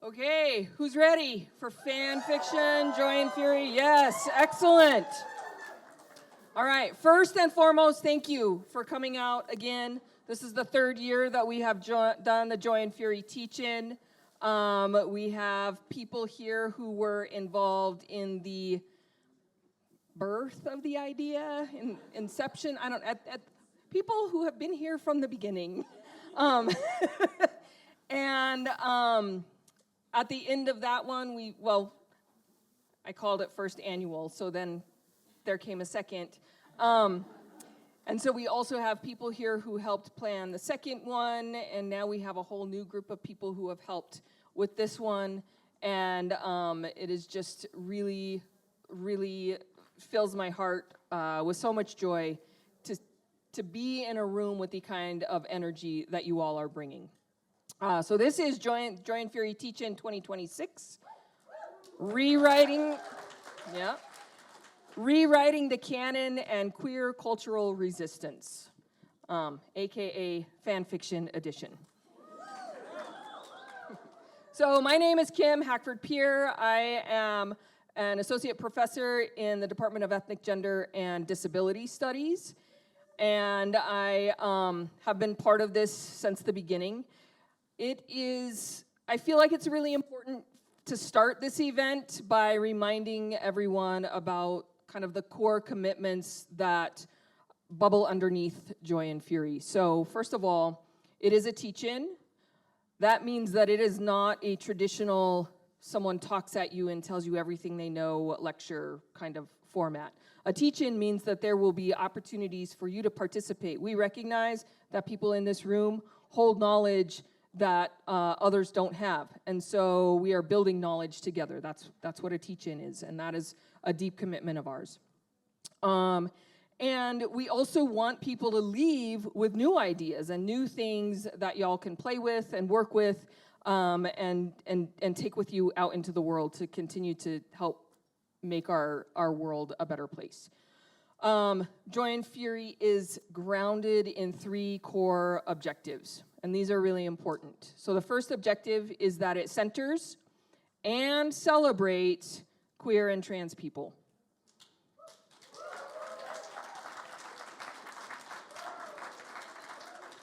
Okay, who's ready for fan fiction, Joy and Fury? Yes, excellent. All right, first and foremost, thank you for coming out again. This is the third year that we have done the Joy and Fury teach-in. We have people here who were involved in the birth of the idea, in inception. People who have been here from the beginning. Um, and at the end of that one, I called it first annual, so then there came a second. And so we also have people here who helped plan the second one, and now we have a whole new group of people who have helped with this one. And it is just really, really fills my heart with so much joy to be in a room with the kind of energy that you all are bringing. So this is Joy and Fury Teach-In 2026. Rewriting the canon and queer cultural resistance, aka fan fiction edition. So my name is Kim Hackford-Peer. I am an associate professor in the Department of Ethnic, Gender, and Disability Studies. And I have been part of this since the beginning. I feel like it's really important to start this event by reminding everyone about kind of the core commitments that bubble underneath Joy and Fury. So first of all, it is a teach-in. That means that it is not a traditional someone talks at you and tells you everything they know lecture kind of format. A teach-in means that there will be opportunities for you to participate. We recognize that people in this room hold knowledge that others don't have. And so we are building knowledge together. That's what a teach-in is, and that is a deep commitment of ours. And we also want people to leave with new ideas and new things that y'all can play with and work with and take with you out into the world to continue to help make our world a better place. Joy and Fury is grounded in 3 core objectives, and these are really important. So the first objective is that it centers and celebrates queer and trans people.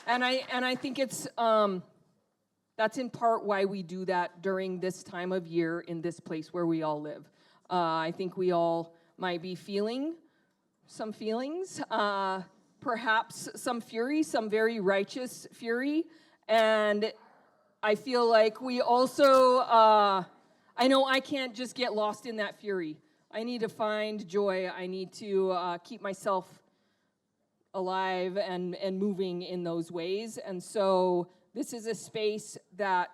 And I think it's that's in part why we do that during this time of year in this place where we all live. I think we all might be feeling some feelings, perhaps some fury, some very righteous fury, and I feel like we also, I know I can't just get lost in that fury. I need to find joy. I need to keep myself alive and moving in those ways, and so this is a space that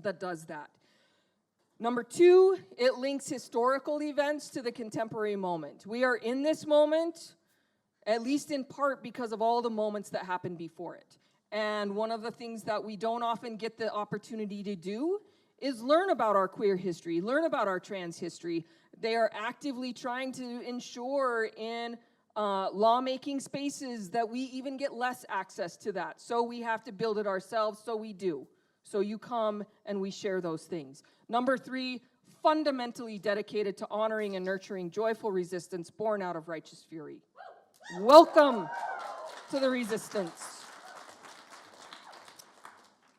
that does that. Number 2, it links historical events to the contemporary moment. We are in this moment, at least in part because of all the moments that happened before it. And one of the things that we don't often get the opportunity to do is learn about our queer history, learn about our trans history. They are actively trying to ensure in lawmaking spaces that we even get less access to that. So we have to build it ourselves, so we do. So you come and we share those things. Number 3, fundamentally dedicated to honoring and nurturing joyful resistance born out of righteous fury. Welcome to the resistance.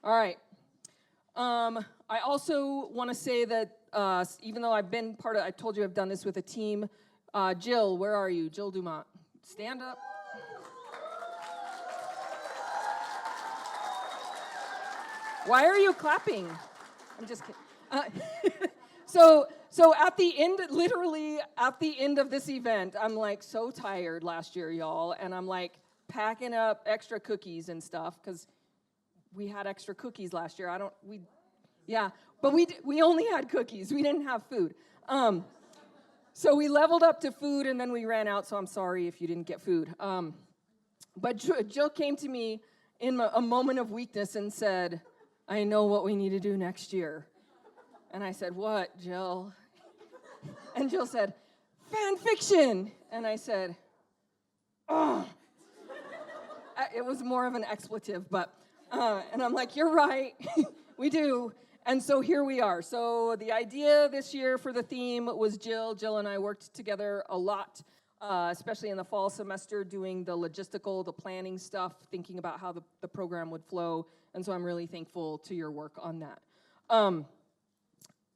All right. I also want to say that even though I've been part of, I told you I've done this with a team. Jill, where are you? Jill Dumont. Stand up. Why are you clapping? I'm just kidding. So at the end, literally at the end of this event, I'm like so tired last year, y'all, and I'm like packing up extra cookies and stuff because we had extra cookies last year. But we only had cookies. We didn't have food. So we leveled up to food, and then we ran out, so I'm sorry if you didn't get food. But Jill came to me in a moment of weakness and said, I know what we need to do next year. And I said, what, Jill? And Jill said, fan fiction. And I said, oh. It was more of an expletive, but, and I'm like, you're right, we do. And so here we are. So the idea this year for the theme was Jill. Jill and I worked together a lot, especially in the fall semester, doing the logistical, the planning stuff, thinking about how the program would flow. And so I'm really thankful to your work on that.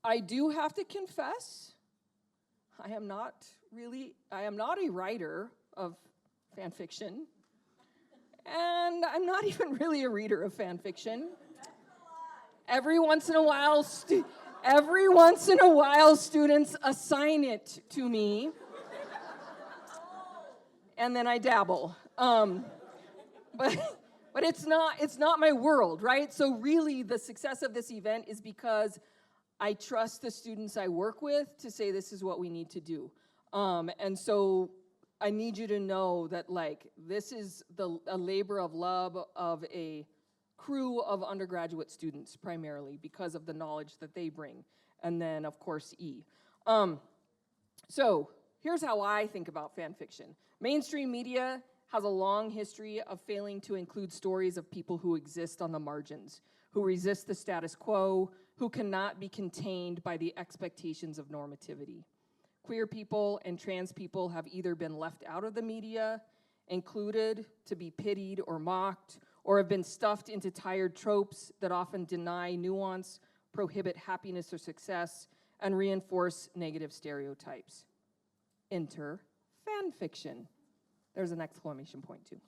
I do have to confess, I am not a writer of fan fiction. And I'm not even really a reader of fan fiction. Every once in a while, students assign it to me, and then I dabble. But it's not my world, right? So really, the success of this event is because I trust the students I work with to say this is what we need to do, and so I need you to know that this is a labor of love of a crew of undergraduate students primarily because of the knowledge that they bring. And then, of course, E. So here's how I think about fan fiction. Mainstream media has a long history of failing to include stories of people who exist on the margins, who resist the status quo, who cannot be contained by the expectations of normativity. Queer people and trans people have either been left out of the media, included to be pitied or mocked, or have been stuffed into tired tropes that often deny nuance, prohibit happiness or success, and reinforce negative stereotypes. Enter fan fiction. There's an exclamation point too.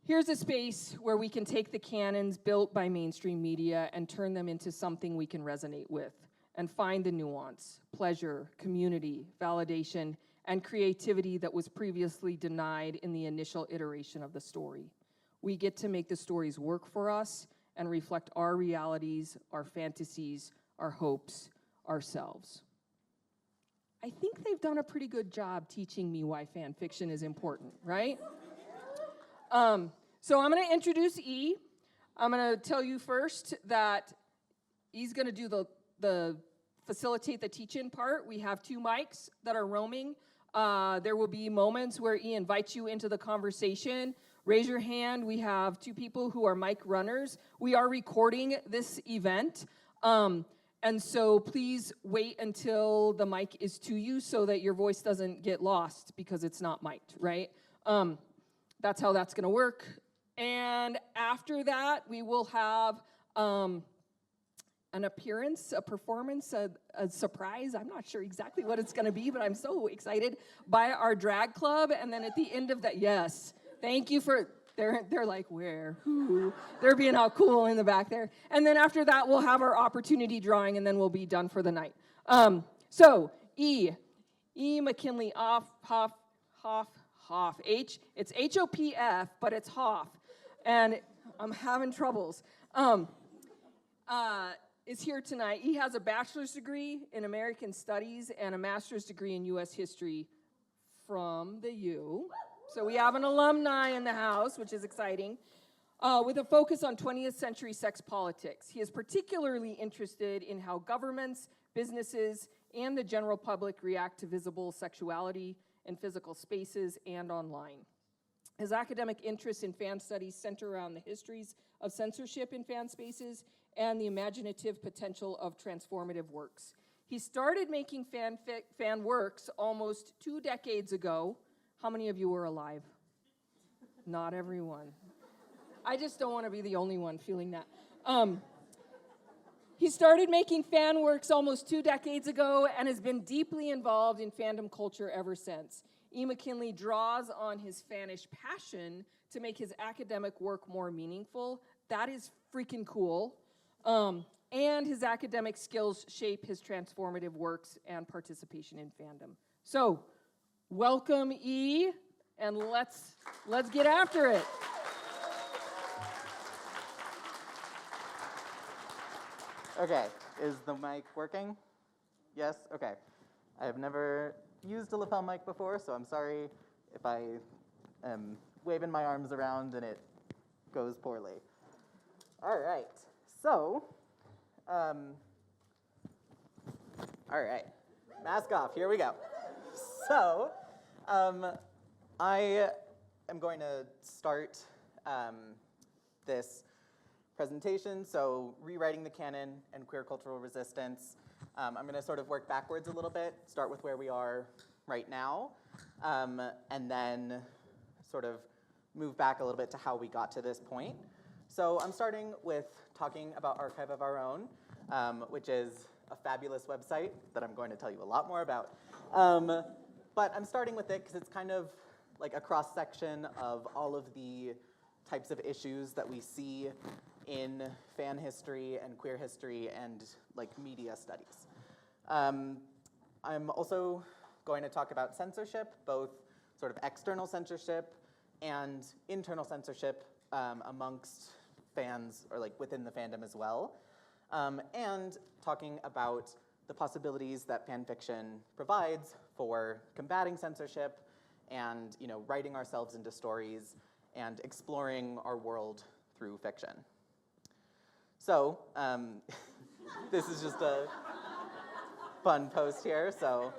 Here's a space where we can take the canons built by mainstream media and turn them into something we can resonate with and find the nuance, pleasure, community, validation, and creativity that was previously denied in the initial iteration of the story. We get to make the stories work for us and reflect our realities, our fantasies, our hopes, ourselves. I think they've done a pretty good job teaching me why fan fiction is important, right? So I'm going to introduce E. I'm going to tell you first that E's going to do the facilitate the teach-in part. We have 2 mics that are roaming. There will be moments where E invites you into the conversation. Raise your hand. We have 2 people who are mic runners. We are recording this event. And so please wait until the mic is to you so that your voice doesn't get lost because it's not mic'd, right? That's how that's going to work. And after that, we will have an appearance, a performance, a surprise. I'm not sure exactly what it's going to be, but I'm so excited, by our drag club. And then at the end of that, yes, thank you for, they're like, where, who? They're being all cool in the back there. And then after that, we'll have our opportunity drawing, and then we'll be done for the night. So, E McKinley, Hoff, it's H-O-P-F, but it's Hoff. And I'm having troubles. Is here tonight. He has a bachelor's degree in American Studies and a master's degree in U.S. History from the U. So we have an alumni in the house, which is exciting, with a focus on 20th century sex politics. He is particularly interested in how governments, businesses, and the general public react to visible sexuality in physical spaces and online. His academic interests in fan studies center around the histories of censorship in fan spaces and the imaginative potential of transformative works. He started making fan works almost 2 decades ago. How many of you were alive? Not everyone. I just don't want to be the only one feeling that. He started making fan works almost 2 decades ago and has been deeply involved in fandom culture ever since. E. McKinley draws on his fanish passion to make his academic work more meaningful. That is freaking cool. And his academic skills shape his transformative works and participation in fandom. So, welcome, E, and let's get after it. Okay, is the mic working? Yes? Okay. I have never used a lapel mic before, so I'm sorry if I am waving my arms around and it goes poorly. All right, so, all right, mask off, here we go. So, I am going to start this presentation, so rewriting the canon and queer cultural resistance. I'm going to sort of work backwards a little bit, start with where we are right now, and then sort of move back a little bit to how we got to this point. So I'm starting with talking about Archive of Our Own, which is a fabulous website that I'm going to tell you a lot more about. But I'm starting with it because it's kind of like a cross-section of all of the types of issues that we see in fan history and queer history and like media studies. I'm also going to talk about censorship, both sort of external censorship and internal censorship amongst fans or like within the fandom as well. And talking about the possibilities that fan fiction provides for combating censorship and writing ourselves into stories and exploring our world through fiction. So this is just a fun post here. So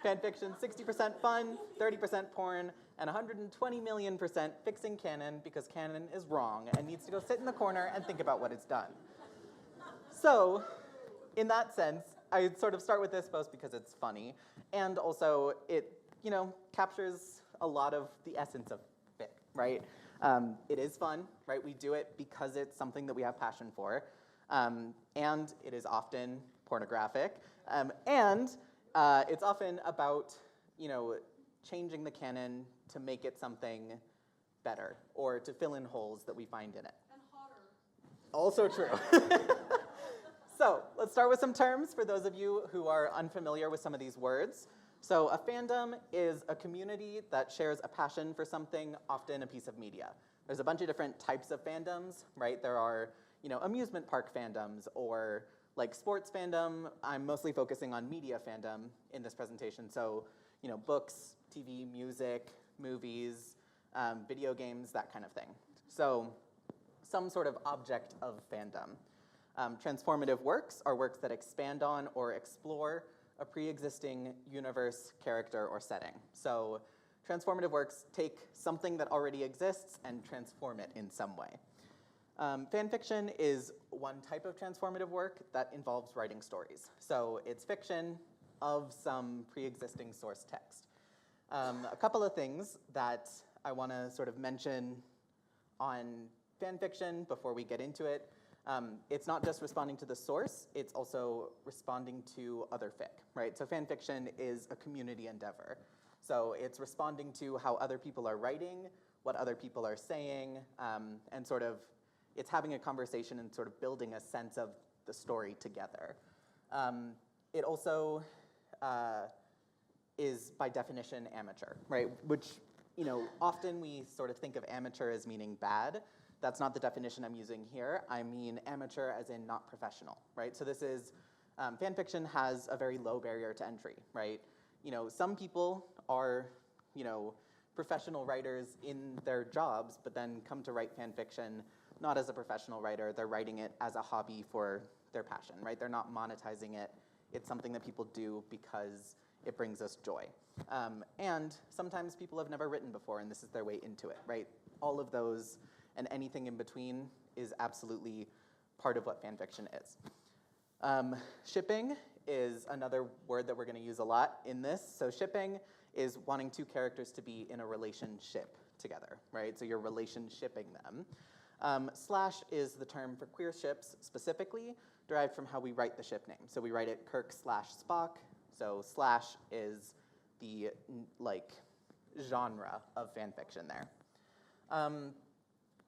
fan fiction, 60% fun, 30% porn, and 120 million% fixing canon because canon is wrong and needs to go sit in the corner and think about what it's done. So in that sense, I sort of start with this post because it's funny, and also it, captures a lot of the essence of it, right? It is fun, right? We do it because it's something that we have passion for, and it is often pornographic, and it's often about, changing the canon to make it something better or to fill in holes that we find in it. And hotter. Also true. So let's start with some terms for those of you who are unfamiliar with some of these words. So a fandom is a community that shares a passion for something, often a piece of media. There's a bunch of different types of fandoms, right? There are, amusement park fandoms or like sports fandom. I'm mostly focusing on media fandom in this presentation. So, books, TV, music, movies, video games, that kind of thing. So some sort of object of fandom. Transformative works are works that expand on or explore a pre-existing universe, character, or setting. So transformative works take something that already exists and transform it in some way. Fan fiction is one type of transformative work that involves writing stories. So it's fiction of some pre-existing source text. A couple of things that I want to sort of mention on fan fiction before we get into it. It's not just responding to the source, it's also responding to other fic, right? So fan fiction is a community endeavor. So it's responding to how other people are writing, what other people are saying, and sort of, it's having a conversation and sort of building a sense of the story together. It also is by definition amateur, right? Which, often we sort of think of amateur as meaning bad. That's not the definition I'm using here. I mean amateur as in not professional, right? So this is, fan fiction has a very low barrier to entry, right? Some people are, professional writers in their jobs, but then come to write fan fiction not as a professional writer. They're writing it as a hobby for their passion, right? They're not monetizing it. It's something that people do because it brings us joy. And sometimes people have never written before, and this is their way into it, right? All of those and anything in between is absolutely part of what fan fiction is. Shipping is another word that we're going to use a lot in this. So shipping is wanting two characters to be in a relationship together, right? So you're relationshipping them. Slash is the term for queer ships specifically, derived from how we write the ship name. So we write it Kirk / Spock. So slash is the genre of fan fiction there.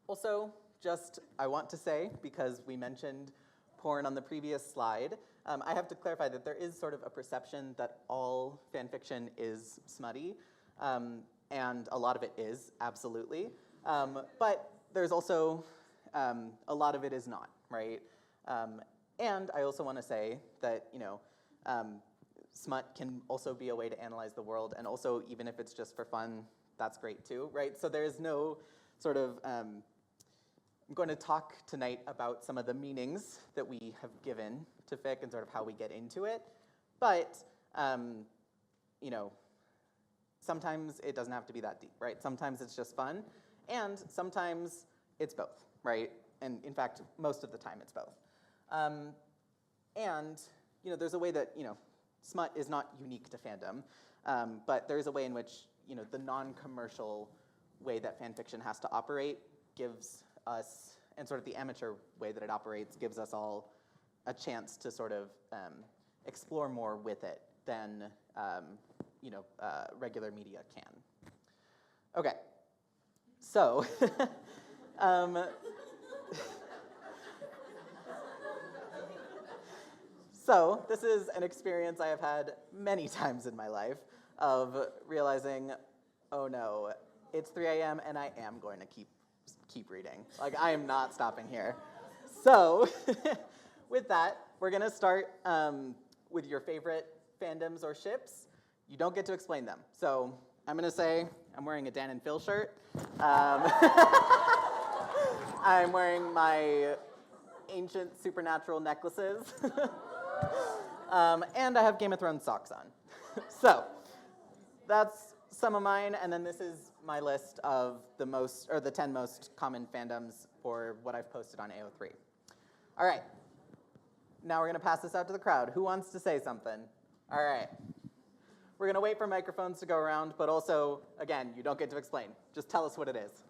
Also, just I want to say, because we mentioned porn on the previous slide, I have to clarify that there is sort of a perception that all fan fiction is smutty, and a lot of it is, absolutely. But there's also a lot of it is not, right? And I also want to say that, smut can also be a way to analyze the world, and also even if it's just for fun, that's great too, right? So there's no sort of, I'm going to talk tonight about some of the meanings that we have given to fic and sort of how we get into it, but, sometimes it doesn't have to be that deep, right? Sometimes it's just fun, and sometimes it's both, right? and in fact, most of the time it's both. And there's a way that smut is not unique to fandom, but there is a way in which the non-commercial way that fan fiction has to operate gives us, and sort of the amateur way that it operates gives us all a chance to sort of explore more with it than regular media can. Okay, so so this is an experience I have had many times in my life of realizing, oh no, it's 3 a.m. and I am going to keep reading. Like, I am not stopping here. So with that, we're going to start with your favorite fandoms or ships. You don't get to explain them. So I'm going to say I'm wearing a Dan and Phil shirt. I'm wearing my ancient supernatural necklaces. And I have Game of Thrones socks on. So that's some of mine, and then this is my list of the 10 most common fandoms for what I've posted on AO3. All right, now we're gonna pass this out to the crowd. Who wants to say something? All right, we're gonna wait for microphones to go around, but also, again, you don't get to explain. Just tell us what it is.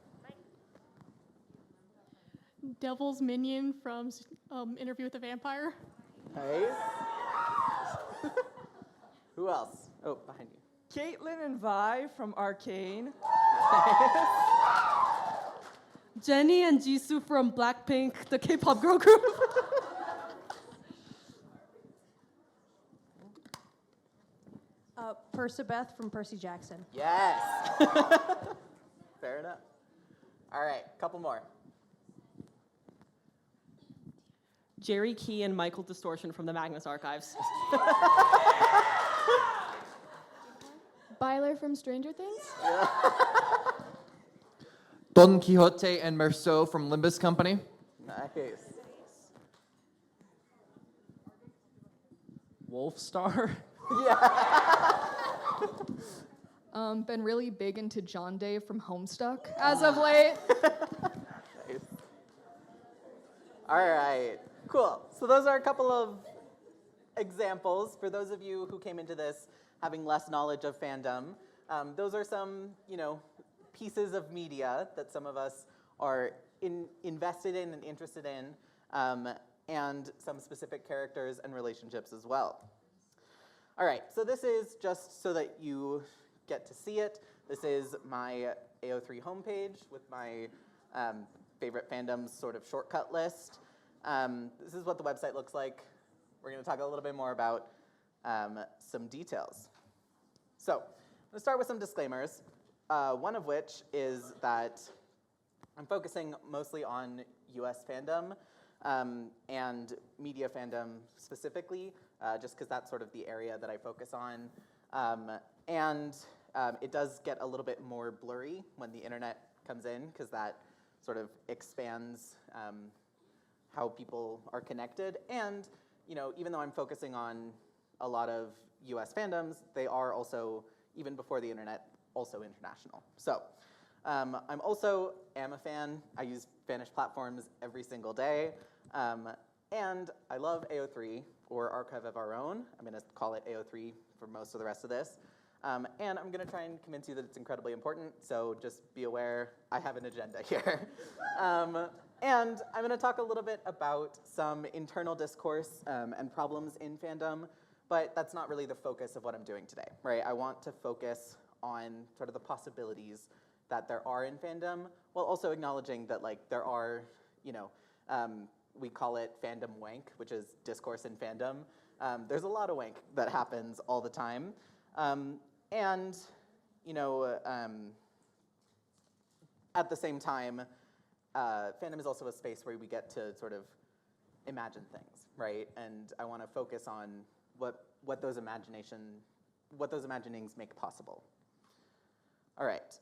Devil's Minion from Interview with the Vampire. Nice. Who else? Oh, behind you. Caitlin and Vi from Arcane. Jenny and Jisoo from Blackpink, the K-pop girl group. Persabeth from Percy Jackson. Yes. Fair enough. All right, couple more. Jerry Key and Michael Distortion from the Magnus Archives. Byler from Stranger Things. Don Quixote and Merceau from Limbus Company. Nice. Wolfstar. Been really big into John Day from Homestuck as of late. Nice. All right, cool. So those are a couple of examples for those of you who came into this having less knowledge of fandom. Those are some, pieces of media that some of us are invested in and interested in, and some specific characters and relationships as well. All right, so this is just so that you get to see it. This is my AO3 homepage with my favorite fandoms sort of shortcut list. This is what the website looks like. We're going to talk a little bit more about some details. So I'm going to start with some disclaimers, one of which is that I'm focusing mostly on US fandom and media fandom specifically, just because that's sort of the area that I focus on. And it does get a little bit more blurry when the internet comes in, because that sort of expands how people are connected. And even though I'm focusing on a lot of US fandoms, they are also, even before the internet, also international. So I'm also a fan. I use Spanish platforms every single day. And I love AO3, or Archive of Our Own. I'm going to call it AO3 for most of the rest of this. And I'm going to try and convince you that it's incredibly important, so just be aware I have an agenda here. And I'm going to talk a little bit about some internal discourse and problems in fandom, but that's not really the focus of what I'm doing today, right? I want to focus on sort of the possibilities that there are in fandom, while also acknowledging that there are, we call it fandom wank, which is discourse in fandom. There's a lot of wank that happens all the time. And at the same time, fandom is also a space where we get to sort of imagine things, right? And I want to focus on what those imaginings make possible. All right.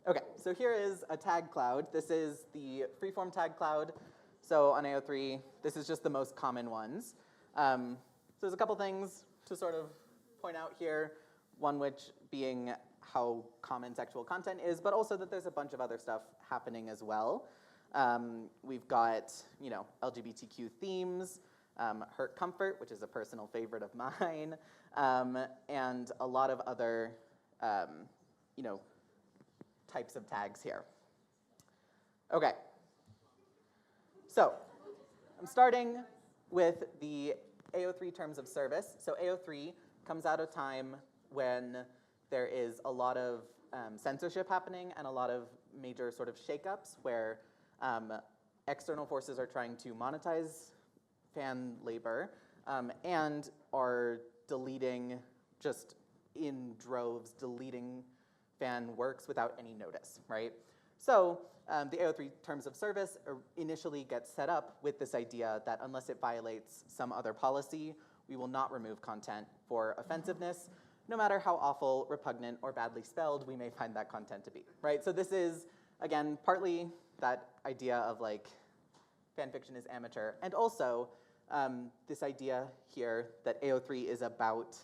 Okay, so here is a tag cloud. This is the freeform tag cloud. So on AO3, this is just the most common ones. So there's a couple things to sort of point out here, one which being how common sexual content is, but also that there's a bunch of other stuff happening as well. We've got, LGBTQ themes, Hurt Comfort, which is a personal favorite of mine, and a lot of other, types of tags here. Okay. So, I'm starting with the AO3 terms of service. So AO3 comes out of time when there is a lot of censorship happening and a lot of major sort of shakeups where external forces are trying to monetize fan labor and are deleting, just in droves, deleting fan works without any notice, right? So the AO3 terms of service initially gets set up with this idea that unless it violates some other policy, we will not remove content for offensiveness, no matter how awful, repugnant, or badly spelled we may find that content to be, right? So this is, again, partly that idea of like fan fiction is amateur, and also this idea here that AO3 is about,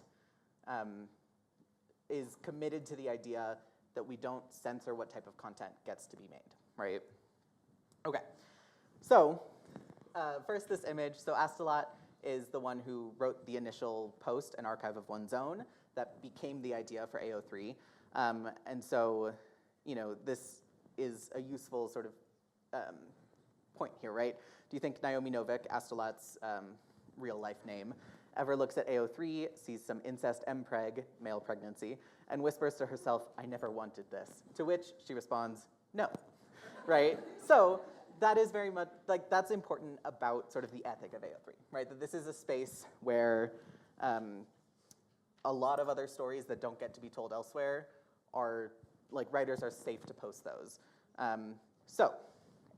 is committed to the idea that we don't censor what type of content gets to be made, right? Okay, so first this image. So Astalot is the one who wrote the initial post, An Archive of One's Own, that became the idea for AO3. And so, this is a useful sort of point here, right? Do you think Naomi Novik, Astalot's real life name, ever looks at AO3, sees some incest mpreg, male pregnancy, and whispers to herself, "I never wanted this," to which she responds, "No," right? So that is very much, like, that's important about sort of the ethic of AO3, right? That this is a space where a lot of other stories that don't get to be told elsewhere are, like, writers are safe to post those. So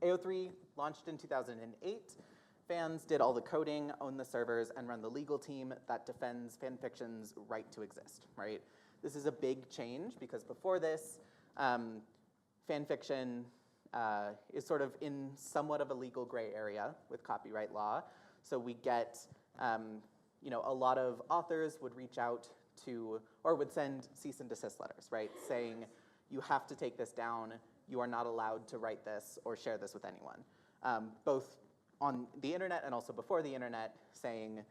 AO3 launched in 2008. Fans did all the coding, own the servers, and run the legal team that defends fan fiction's right to exist, right? This is a big change because before this, fan fiction is sort of in somewhat of a legal gray area with copyright law. So we get, a lot of authors would reach out to, or would send cease and desist letters, right? Saying, you have to take this down, you are not allowed to write this or share this with anyone. Both on the internet and also before the internet, saying,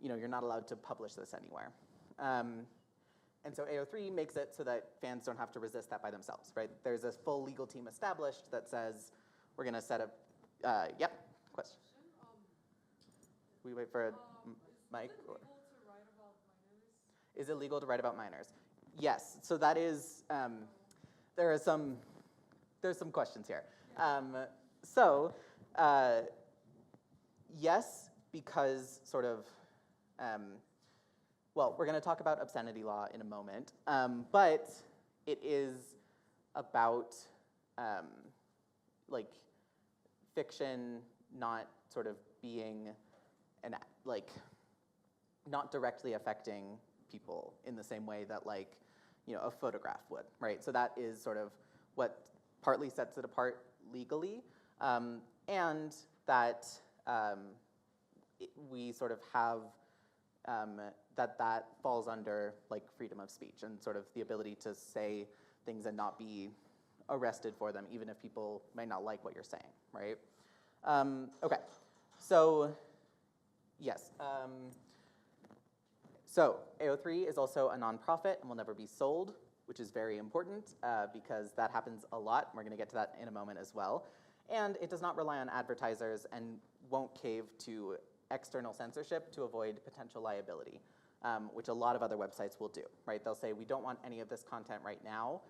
you're not allowed to publish this anywhere. And so AO3 makes it so that fans don't have to resist that by themselves, right? There's a full legal team established that says, we're gonna set up, yep, question. We wait for a mic? Is it legal to write about minors? Yes, so that is, there's some questions here. Yes, because sort of, well, we're going to talk about obscenity law in a moment, but it is about like fiction not sort of being not directly affecting people in the same way that a photograph would, right? So that is sort of what partly sets it apart legally, and that we sort of have that falls under freedom of speech and sort of the ability to say things and not be arrested for them, even if people may not like what you're saying, right? Okay, so yes. So AO3 is also a nonprofit and will never be sold, which is very important because that happens a lot. We're going to get to that in a moment as well. And it does not rely on advertisers and won't cave to external censorship to avoid potential liability, which a lot of other websites will do, right? They'll say, we don't want any of this content right now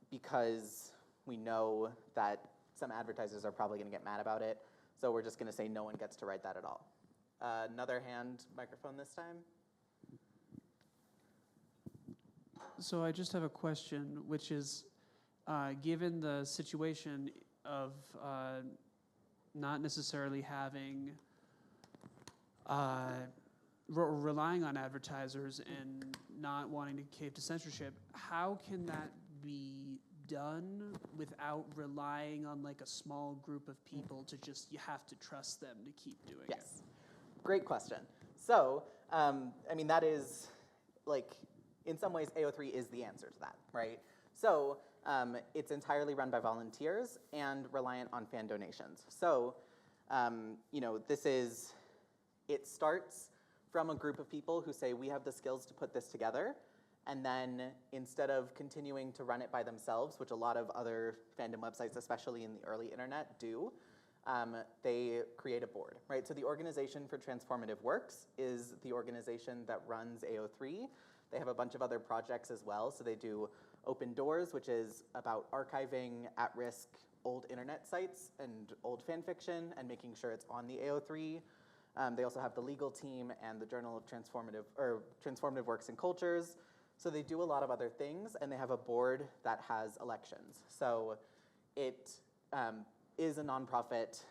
because we know that some advertisers are probably going to get mad about it. So we're just going to say no one gets to write that at all. Another hand, microphone this time. So I just have a question, which is, given the situation of not necessarily having, relying on advertisers and not wanting to cave to censorship, how can that be done without relying on a small group of people to just, you have to trust them to keep doing it? Yes, great question. So, that is, in some ways, AO3 is the answer to that, right? So, It's entirely run by volunteers and reliant on fan donations. So, it starts from a group of people who say, we have the skills to put this together, and then instead of continuing to run it by themselves, which a lot of other fandom websites, especially in the early internet, do, they create a board, right? So the Organization for Transformative Works is the organization that runs AO3. They have a bunch of other projects as well. So they do Open Doors, which is about archiving at-risk old internet sites and old fan fiction and making sure it's on the AO3. They also have the legal team and the Journal of Transformative Works and Cultures. So they do a lot of other things, and they have a board that has elections. So it is a nonprofit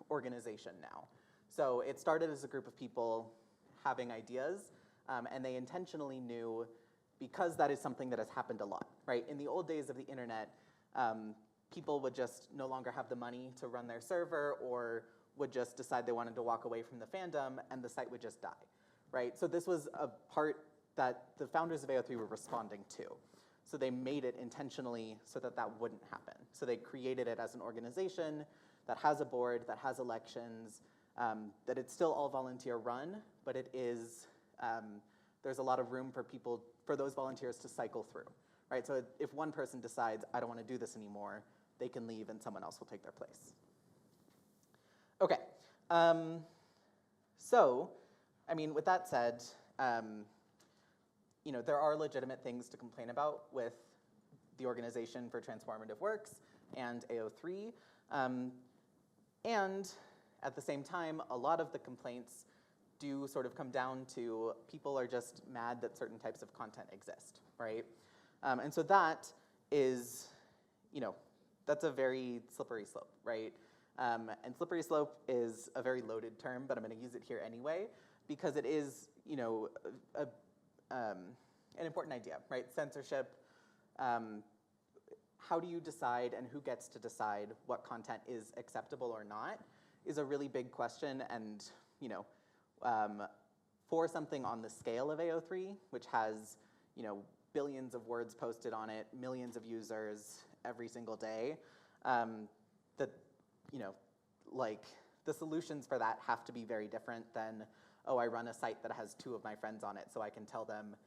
organization now. So it started as a group of people having ideas, and they intentionally knew, because that is something that has happened a lot, right? In the old days of the internet, people would just no longer have the money to run their server or would just decide they wanted to walk away from the fandom and the site would just die, right? So this was a part that the founders of AO3 were responding to. So they made it intentionally so that that wouldn't happen. So they created it as an organization that has a board, that has elections, that it's still all volunteer run, but it is, there's a lot of room for those volunteers to cycle through, right? So if one person decides, I don't want to do this anymore, they can leave and someone else will take their place. Okay, with that said, there are legitimate things to complain about with the Organization for Transformative Works and AO3. And at the same time, a lot of the complaints do sort of come down to people are just mad that certain types of content exist, right? And so that is, that's a very slippery slope, right? And slippery slope is a very loaded term, but I'm going to use it here anyway, because it is, an important idea, right? Censorship. How do you decide and who gets to decide what content is acceptable or not is a really big question. And, for something on the scale of AO3, which has, billions of words posted on it, millions of users every single day, the solutions for that have to be very different than, oh, I run a site that has 2 of my friends on it, so I can tell them,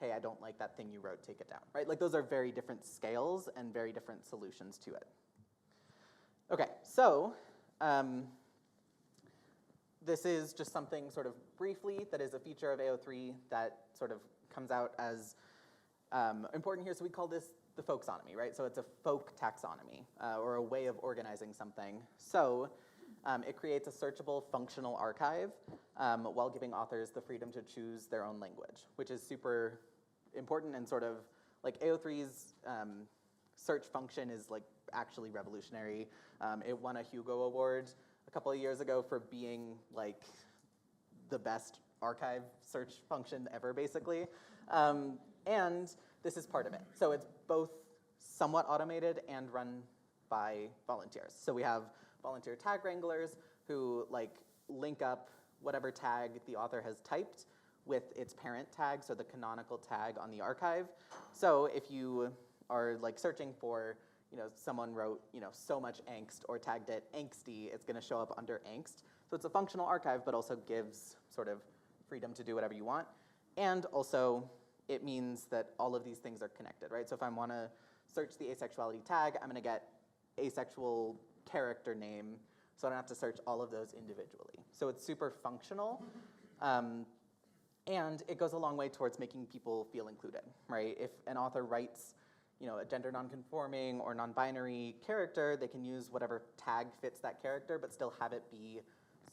hey, I don't like that thing you wrote, take it down, right? Those are very different scales and very different solutions to it. Okay, so this is just something sort of briefly that is a feature of AO3 that sort of comes out as important here. So we call this the folksonomy, right? So it's a folk taxonomy, or a way of organizing something. So it creates a searchable functional archive while giving authors the freedom to choose their own language, which is super important and sort of AO3's search function is actually revolutionary. It won a Hugo Award a couple of years ago for being the best archive search function ever, basically. And this is part of it. So it's both somewhat automated and run by volunteers. So we have volunteer tag wranglers who link up whatever tag the author has typed with its parent tag, so the canonical tag on the archive. So if you are searching for, someone wrote, so much angst or tagged it angsty, it's going to show up under angst. So it's a functional archive, but also gives sort of freedom to do whatever you want. And also, it means that all of these things are connected, right? So if I want to search the asexuality tag, I'm going to get asexual character name, so I don't have to search all of those individually. So it's super functional, and it goes a long way towards making people feel included, right? If an author writes, a gender nonconforming or non-binary character, they can use whatever tag fits that character, but still have it be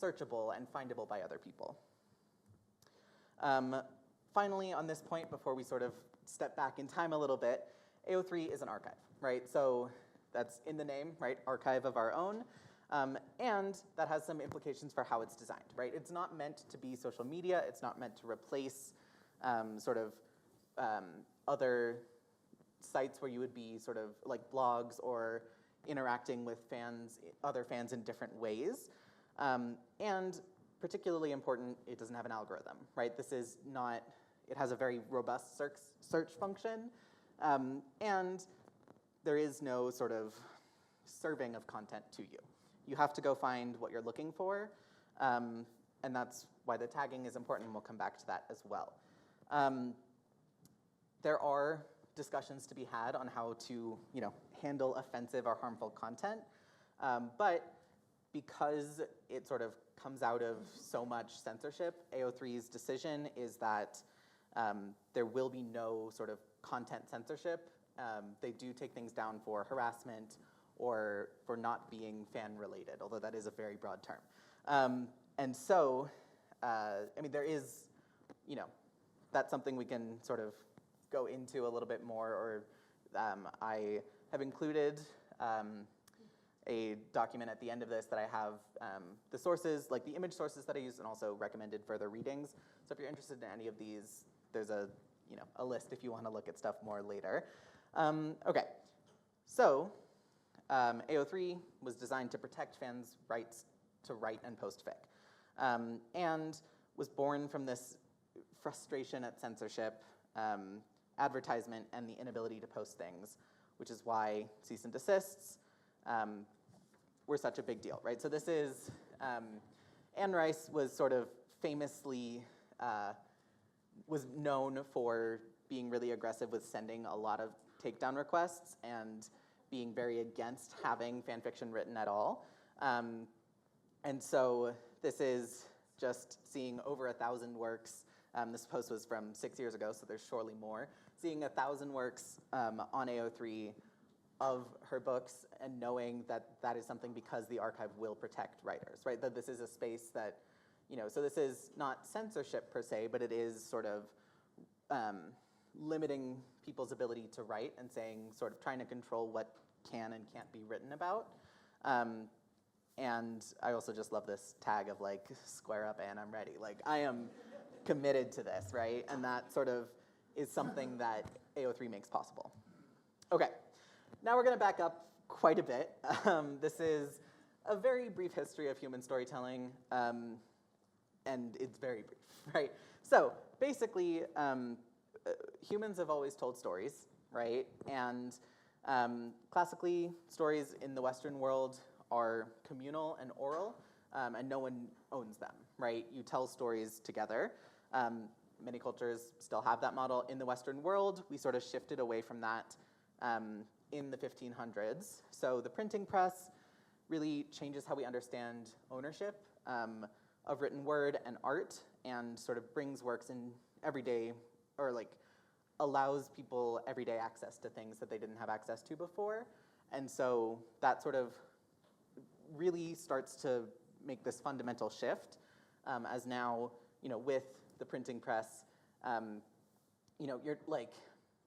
searchable and findable by other people. Finally, on this point, before we sort of step back in time a little bit, AO3 is an archive, right? So that's in the name, right? Archive of our own. And that has some implications for how it's designed, right? It's not meant to be social media. It's not meant to replace other sites where you would be sort of blogs or interacting with other fans in different ways. And particularly important, it doesn't have an algorithm, right? This is not, it has a very robust search function. And there is no sort of serving of content to you. You have to go find what you're looking for, and that's why the tagging is important, and we'll come back to that as well. There are discussions to be had on how to, handle offensive or harmful content, but because it sort of comes out of so much censorship, AO3's decision is that there will be no sort of content censorship. They do take things down for harassment or for not being fan-related, although that is a very broad term. And so, there is, that's something we can sort of go into a little bit more, or I have included a document at the end of this that I have the sources, like the image sources that I use, and also recommended further readings. So if you're interested in any of these, there's a list if you want to look at stuff more later. Okay, so AO3 was designed to protect fans' rights to write and post fic, and was born from this frustration at censorship, advertisement, and the inability to post things, which is why cease and desists were such a big deal, right? So this is, Anne Rice was sort of famously, was known for being really aggressive with sending a lot of takedown requests and being very against having fan fiction written at all. And so this is just seeing over 1,000 works. This post was from 6 years ago, so there's surely more. Seeing 1,000 works on AO3 of her books and knowing that that is something because the archive will protect writers, right? That this is a space that, so this is not censorship per se, but it is sort of limiting people's ability to write and saying, sort of trying to control what can and can't be written about. And I also just love this tag of like, square up and I'm ready. Like, I am committed to this, right? And that sort of is something that AO3 makes possible. Okay, now we're gonna back up quite a bit. This is a very brief history of human storytelling, and it's very brief, right? So basically, humans have always told stories, right? And classically, stories in the Western world are communal and oral, and no one owns them, right? You tell stories together. Many cultures still have that model. In the Western world, we sort of shifted away from that in the 1500s. So the printing press really changes how we understand ownership of written word and art, and sort of brings works in everyday, or like allows people everyday access to things that they didn't have access to before. And so that sort of really starts to make this fundamental shift, as now, with the printing press, you're like,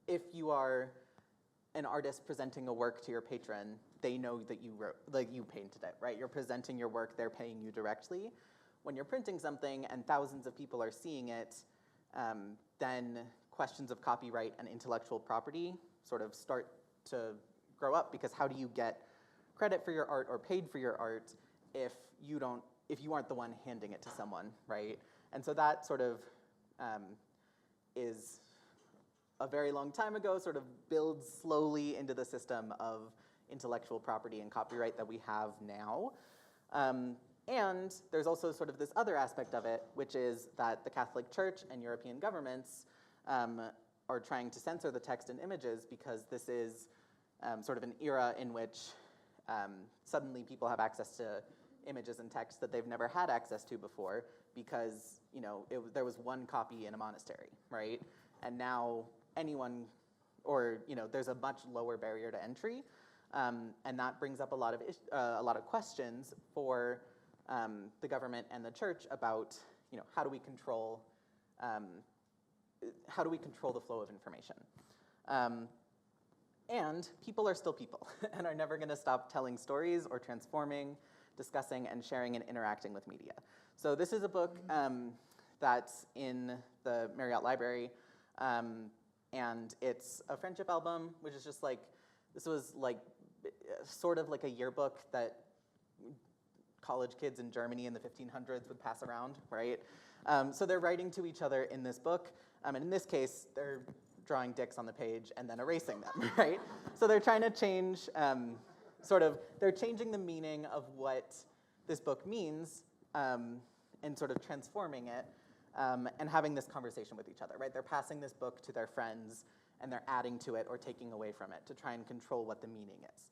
if you are an artist presenting a work to your patron, they know that you wrote, like you painted it, right? You're presenting your work, they're paying you directly. When you're printing something and thousands of people are seeing it, then questions of copyright and intellectual property sort of start to grow up, because how do you get credit for your art or paid for your art if you aren't the one handing it to someone, right? And so that sort of is a very long time ago, sort of builds slowly into the system of intellectual property and copyright that we have now. And there's also sort of this other aspect of it, which is that the Catholic Church and European governments are trying to censor the text and images, because this is sort of an era in which suddenly people have access to images and text that they've never had access to before, because there was one copy in a monastery, right? And now anyone, or there's a much lower barrier to entry, and that brings up a lot of questions for the government and the church about how do we control the flow of information. And people are still people and are never going to stop telling stories or transforming, discussing, and sharing and interacting with media. So this is a book that's in the Marriott Library, and it's a friendship album, which is just like, this was like sort of like a yearbook that college kids in Germany in the 1500s would pass around, right? So they're writing to each other in this book, and in this case, they're drawing dicks on the page and then erasing them, right? So they're trying to change, they're changing the meaning of what this book means and sort of transforming it and having this conversation with each other, right? They're passing this book to their friends and they're adding to it or taking away from it to try and control what the meaning is.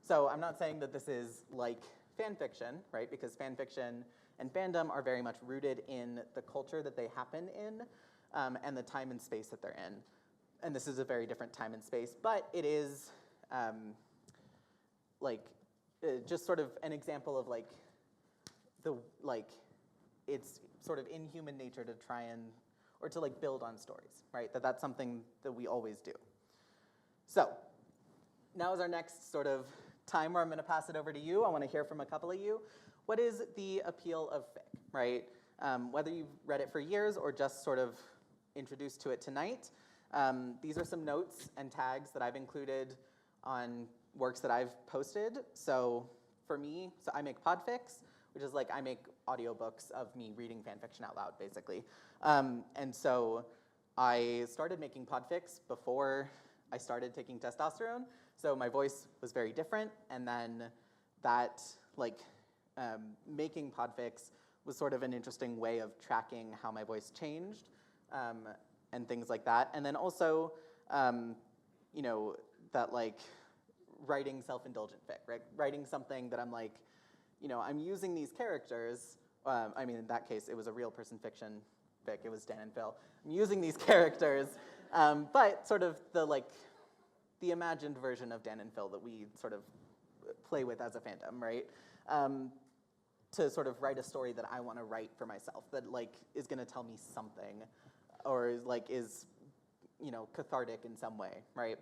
So I'm not saying that this is like fan fiction, right? Because fan fiction and fandom are very much rooted in the culture that they happen in and the time and space that they're in. And this is a very different time and space, but it is just sort of an example of it's sort of in human nature to try and, or to like build on stories, right? That's something that we always do. So now is our next sort of time where I'm gonna pass it over to you. I wanna hear from a couple of you. What is the appeal of fic, right? Whether you've read it for years or just sort of introduced to it tonight, these are some notes and tags that I've included on works that I've posted. So for me, I make podfics, which is like I make audiobooks of me reading fan fiction out loud, basically. And so I started making podfics before I started taking testosterone. So my voice was very different, and then that, making podfics was sort of an interesting way of tracking how my voice changed and things like that. And then also, that writing self-indulgent fic, right? Writing something that I'm like, I'm using these characters. In that case, it was a real person fiction fic. It was Dan and Phil. I'm using these characters, but sort of the imagined version of Dan and Phil that we sort of play with as a fandom, right? To sort of write a story that I want to write for myself that is going to tell me something, or is cathartic in some way, right?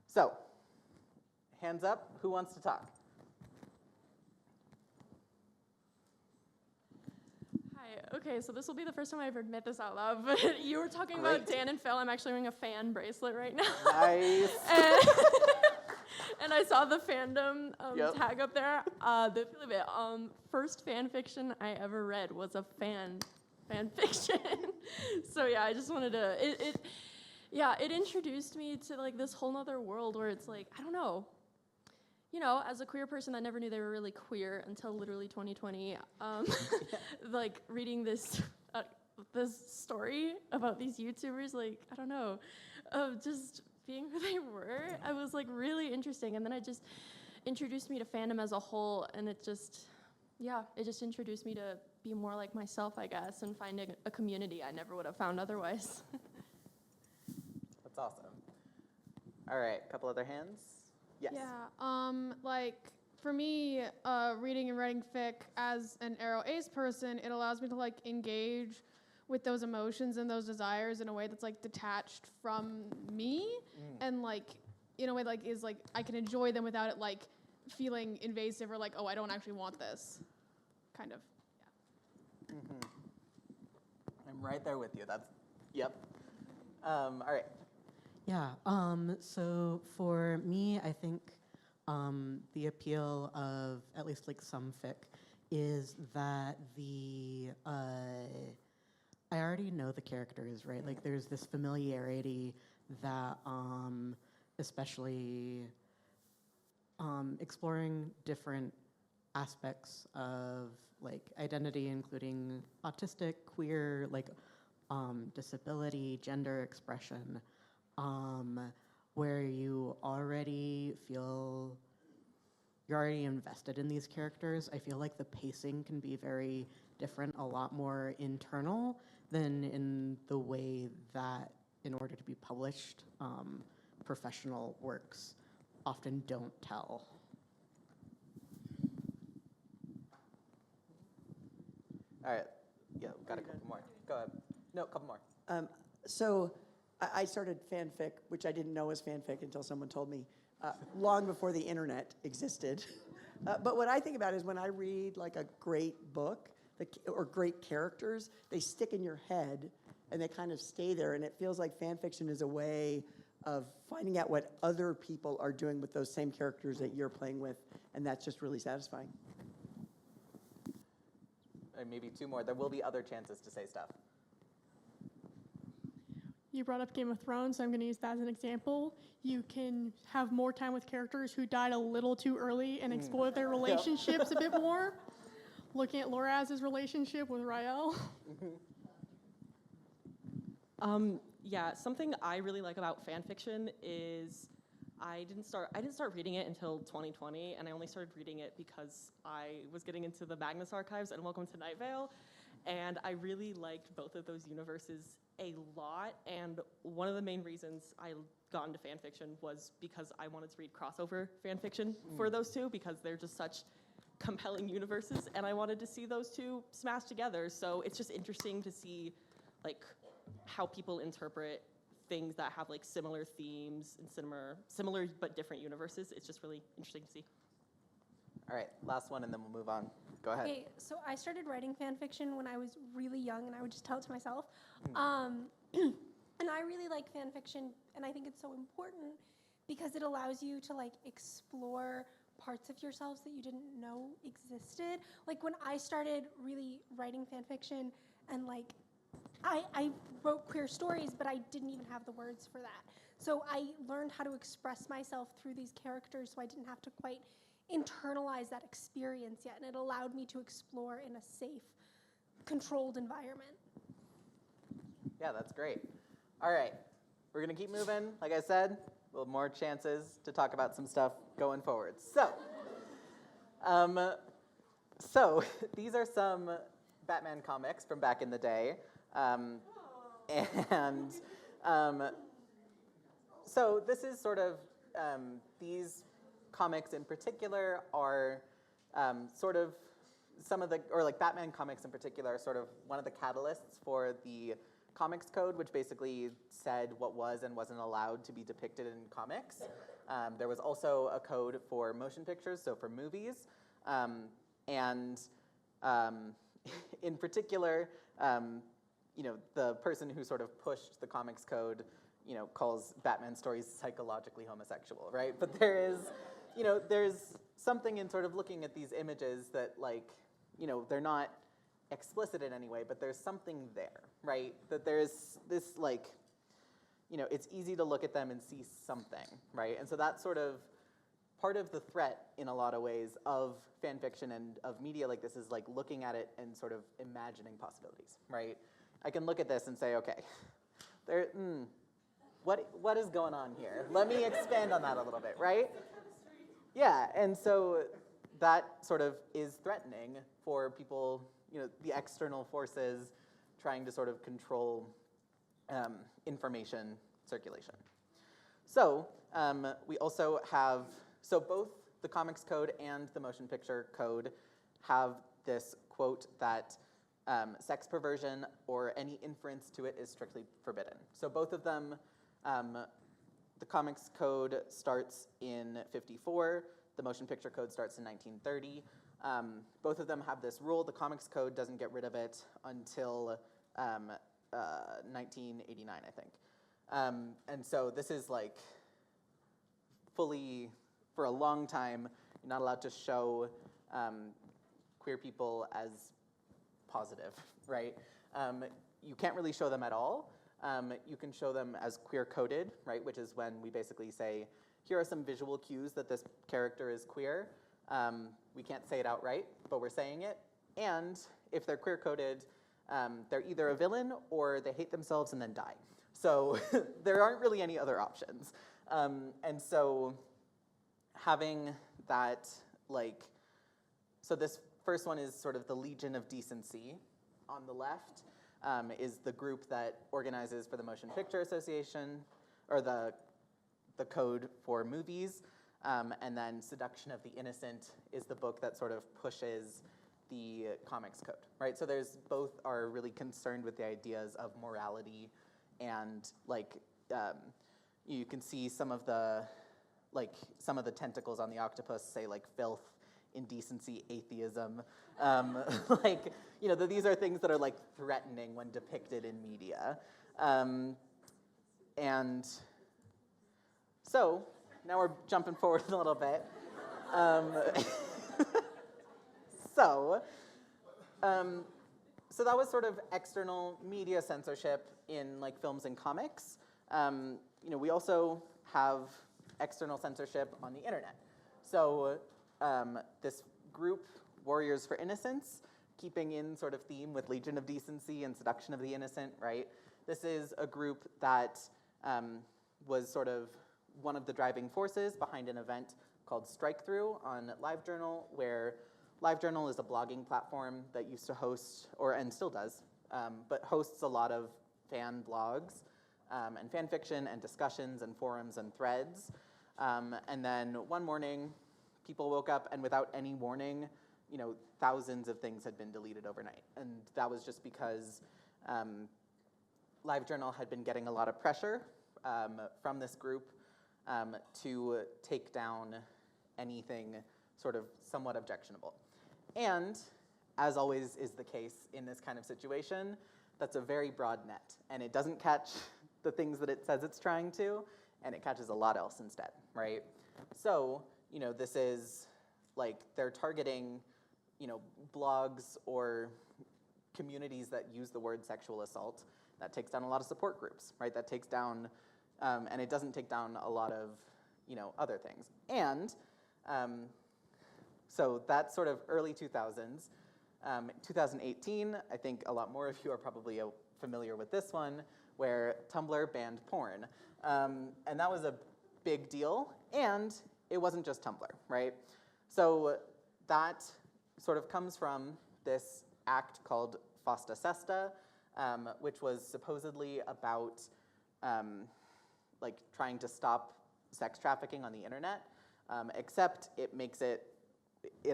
So, hands up, who wants to talk? Hi, okay, so this will be the first time I ever admit this out loud, but you were talking about Great. Dan and Phil. I'm actually wearing a fan bracelet right now. Nice. And I saw the fandom Yep. tag up there. The feel of it. First fan fiction I ever read was a fan fiction. So yeah, I just wanted to. It introduced me to this whole nother world where it's I don't know. As a queer person that never knew they were really queer until literally 2020, reading this story about these YouTubers, I don't know, of just being who they were, I was really interesting. And then it just introduced me to fandom as a whole, and it just introduced me to be more like myself, I guess, and find a community I never would have found otherwise. That's awesome. All right, a couple other hands. Yes. Yeah, for me, reading and writing fic as an Arrow Ace person, it allows me to engage with those emotions and those desires in a way that's detached from me, and in a way is I can enjoy them without it feeling invasive or oh, I don't actually want this, kind of. Yeah. Mm-hmm. I'm right there with you. Yep. All right. Yeah, so for me, I think the appeal of at least some fic is that I already know the characters, right? There's this familiarity that especially exploring different aspects of identity, including autistic, queer, disability, gender expression, where you're already invested in these characters. I feel the pacing can be very different, a lot more internal than in the way that, in order to be published, professional works often don't tell. All right. Yeah, got a couple more. Go ahead. No, a couple more. So I started fanfic, which I didn't know was fanfic until someone told me, long before the internet existed. But what I think about is when I read a great book or great characters, they stick in your head and they kind of stay there. And it feels like fan fiction is a way of finding out what other people are doing with those same characters that you're playing with. And that's just really satisfying. Maybe two more. There will be other chances to say stuff. you brought up Game of Thrones, so I'm going to use that as an example. You can have more time with characters who died a little too early and explore their relationships a bit more. Looking at Loraz's relationship with Rael. Yeah, something I really like about fan fiction is I didn't start reading it until 2020, and I only started reading it because I was getting into the Magnus Archives and Welcome to Night Vale, and I really liked both of those universes a lot, and one of the main reasons I got into fan fiction was because I wanted to read crossover fan fiction for those two, because they're just such compelling universes, and I wanted to see those two smash together. So it's just interesting to see like how people interpret things that have like similar themes and similar but different universes. It's just really interesting to see. All right, last one, and then we'll move on. Go ahead. Okay, so I started writing fan fiction when I was really young, and I would just tell it to myself. And I really like fan fiction, and I think it's so important because it allows you to like explore parts of yourselves that you didn't know existed. Like when I started really writing fan fiction, and like I wrote queer stories, but I didn't even have the words for that. So I learned how to express myself through these characters, so I didn't have to quite internalize that experience yet, and it allowed me to explore in a safe, controlled environment. Yeah, that's great. All right, we're gonna keep moving. Like I said, we'll have more chances to talk about some stuff going forward. So these are some Batman comics from back in the day. So this is sort of, these comics in particular are sort of some of the, or like Batman comics in particular are sort of one of the catalysts for the Comics Code, which basically said what was and wasn't allowed to be depicted in comics. There was also a code for motion pictures, so for movies. In particular, you know, the person who sort of pushed the Comics Code, you know, calls Batman stories psychologically homosexual, right? But there is, you know, there's something in sort of looking at these images that, like, you know, they're not explicit in any way, but there's something there, right? That there's this, like, you know, it's easy to look at them and see something, right? And so that's sort of part of the threat in a lot of ways of fan fiction and of media like this is like looking at it and sort of imagining possibilities, right? I can look at this and say, okay, what is going on here? Let me expand on that a little bit, right? Yeah, and so that sort of is threatening for people, you know, the external forces trying to sort of control information circulation. So we also have, so both the Comics Code and the Motion Picture Code have this quote that sex perversion or any inference to it is strictly forbidden. So both of them, the Comics Code starts in 1954, the Motion Picture Code starts in 1930. Both of them have this rule. The Comics Code doesn't get rid of it until 1989, I think. And so this is like fully, for a long time, you're not allowed to show queer people as positive, right? You can't really show them at all. You can show them as queer-coded, right, which is when we basically say, here are some visual cues that this character is queer. We can't say it outright, but we're saying it. And if they're queer-coded, they're either a villain or they hate themselves and then die. So there aren't really any other options. And so having that, like, so this first one is sort of the Legion of Decency on the left, is the group that organizes for the Motion Picture Association, or the code for movies. And then Seduction of the Innocent is the book that sort of pushes the Comics Code, right? So there's both are really concerned with the ideas of morality and like you can see some of the tentacles on the octopus say like filth, indecency, atheism. Like, you know, these are things that are like threatening when depicted in media. And so now we're jumping forward a little bit. so that was sort of external media censorship in like films and comics. We also have external censorship on the internet. So this group, Warriors for Innocence, keeping in sort of theme with Legion of Decency and Seduction of the Innocent, right? This is a group that was sort of one of the driving forces behind an event called Strike Through on LiveJournal, where LiveJournal is a blogging platform that used to host, and still does, but hosts a lot of fan blogs and fan fiction and discussions and forums and threads. And then one morning, people woke up and without any warning, thousands of things had been deleted overnight. And that was just because LiveJournal had been getting a lot of pressure from this group to take down anything sort of somewhat objectionable. And as always is the case in this kind of situation, that's a very broad net, and it doesn't catch the things that it says it's trying to, and it catches a lot else instead, right? So, this is like they're targeting, blogs or communities that use the word sexual assault. That takes down a lot of support groups, right? That takes down, and it doesn't take down a lot of, other things. And so that's sort of early 2000s. 2018, I think a lot more of you are probably familiar with this one, where Tumblr banned porn. And that was a big deal, and it wasn't just Tumblr, right? So that sort of comes from this act called Fosta Sesta, which was supposedly about like trying to stop sex trafficking on the internet, except it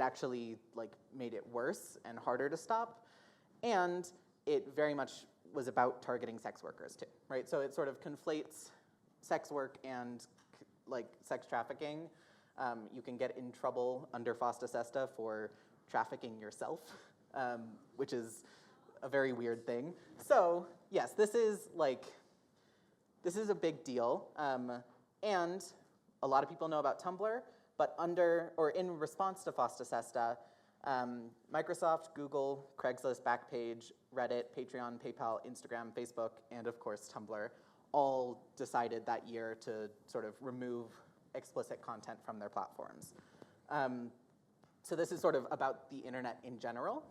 actually like made it worse and harder to stop, and it very much was about targeting sex workers too, right? So it sort of conflates sex work and like sex trafficking. You can get in trouble under Fosta Sesta for trafficking yourself, which is a very weird thing. So yes, this is a big deal, and a lot of people know about Tumblr, but in response to Fosta Sesta, Microsoft, Google, Craigslist, Backpage, Reddit, Patreon, PayPal, Instagram, Facebook, and of course Tumblr all decided that year to sort of remove explicit content from their platforms. So this is sort of about the internet in general.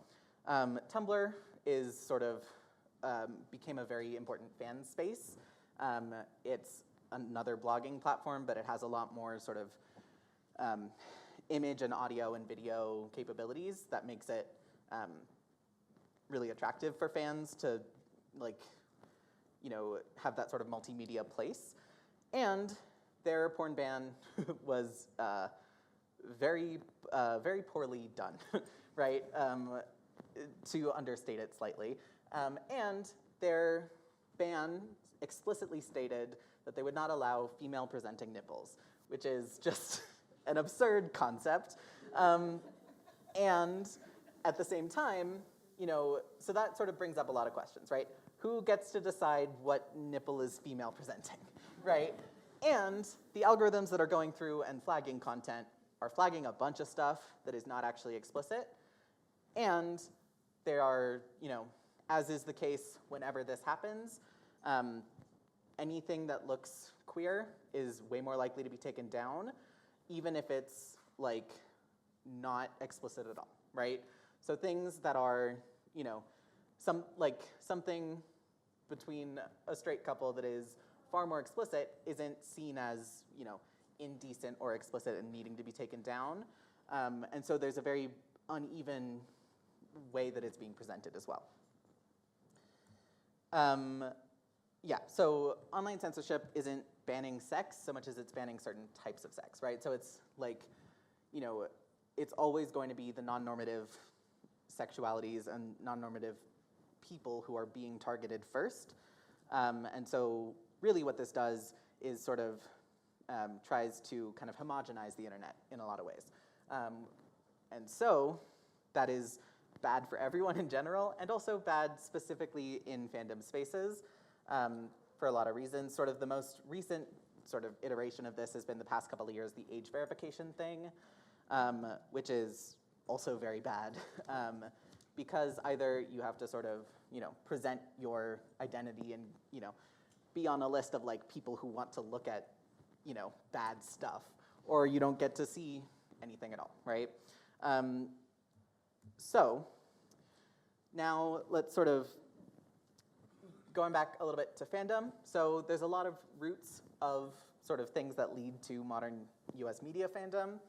Tumblr is sort of became a very important fan space. It's another blogging platform, but it has a lot more sort of image and audio and video capabilities that makes it really attractive for fans to have that sort of multimedia place. And their porn ban was very poorly done, right? To understate it slightly. And their ban explicitly stated that they would not allow female presenting nipples, which is just an absurd concept. And at the same time, so that sort of brings up a lot of questions, right? Who gets to decide what nipple is female presenting, right? And the algorithms that are going through and flagging content are flagging a bunch of stuff that is not actually explicit. And there are, as is the case whenever this happens, anything that looks queer is way more likely to be taken down, even if it's not explicit at all, right? So things that are, something between a straight couple that is far more explicit isn't seen as, indecent or explicit and needing to be taken down. And so there's a very uneven way that it's being presented as well. So online censorship isn't banning sex so much as it's banning certain types of sex, right? So it's it's always going to be the non-normative sexualities and non-normative people who are being targeted first. And so really what this does is sort of tries to kind of homogenize the internet in a lot of ways. And so that is bad for everyone in general, and also bad specifically in fandom spaces for a lot of reasons. Sort of the most recent sort of iteration of this has been the past couple of years, the age verification thing, which is also very bad because either you have to sort of, present your identity and, be on a list of like people who want to look at, bad stuff, or you don't get to see anything at all, right? So now let's sort of, going back a little bit to fandom. So there's a lot of roots of sort of things that lead to modern US media fandom.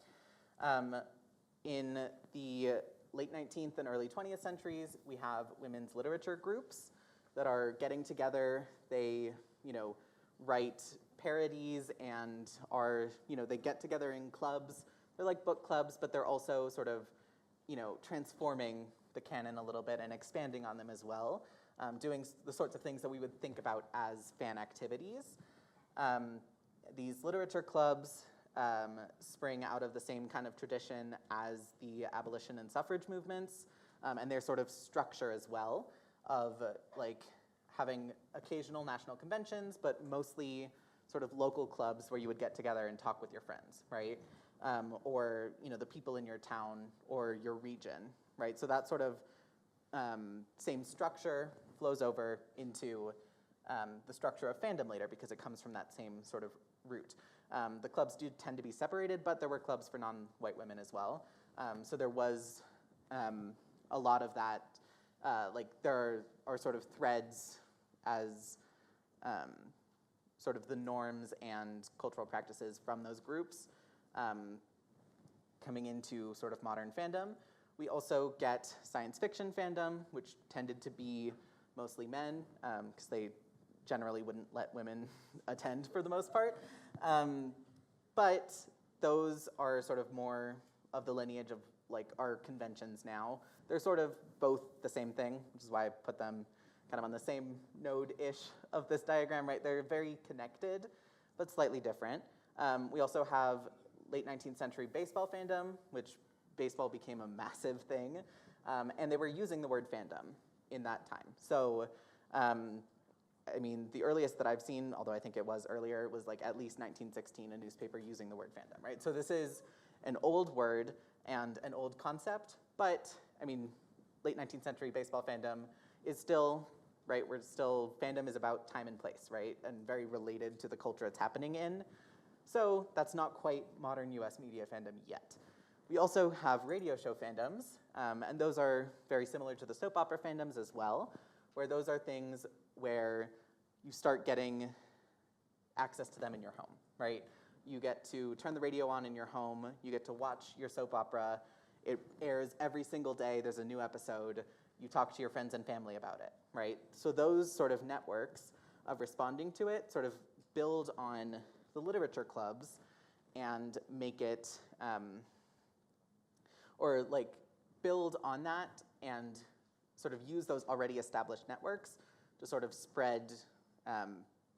In the late 19th and early 20th centuries, we have women's literature groups that are getting together. They, write parodies and are, they get together in clubs. They're like book clubs, but they're also sort of, transforming the canon a little bit and expanding on them as well, doing the sorts of things that we would think about as fan activities. These literature clubs spring out of the same kind of tradition as the abolition and suffrage movements, and their sort of structure as well of like having occasional national conventions, but mostly sort of local clubs where you would get together and talk with your friends, right? Or the people in your town or your region, right? So that sort of same structure flows over into the structure of fandom later because it comes from that same sort of root. The clubs do tend to be separated, but there were clubs for non-white women as well. So there was a lot of that, like there are sort of threads as sort of the norms and cultural practices from those groups coming into sort of modern fandom. We also get science fiction fandom, which tended to be mostly men, because they generally wouldn't let women attend for the most part. But those are sort of more of the lineage of like our conventions now. They're sort of both the same thing, which is why I put them kind of on the same node-ish of this diagram, right? They're very connected, but slightly different. We also have late 19th century baseball fandom, which baseball became a massive thing, and they were using the word fandom in that time. So, I mean, the earliest that I've seen, although I think it was earlier, was like at least 1916, a newspaper using the word fandom, right? So this is an old word and an old concept, but I mean, late 19th century baseball fandom is still, right, fandom is about time and place, right? And very related to the culture it's happening in. So that's not quite modern US media fandom yet. We also have radio show fandoms, and those are very similar to the soap opera fandoms as well, where those are things where you start getting access to them in your home, right? You get to turn the radio on in your home, you get to watch your soap opera, it airs every single day, there's a new episode, you talk to your friends and family about it, right? So those sort of networks of responding to it sort of build on the literature clubs and make it, or like build on that and sort of use those already established networks to sort of spread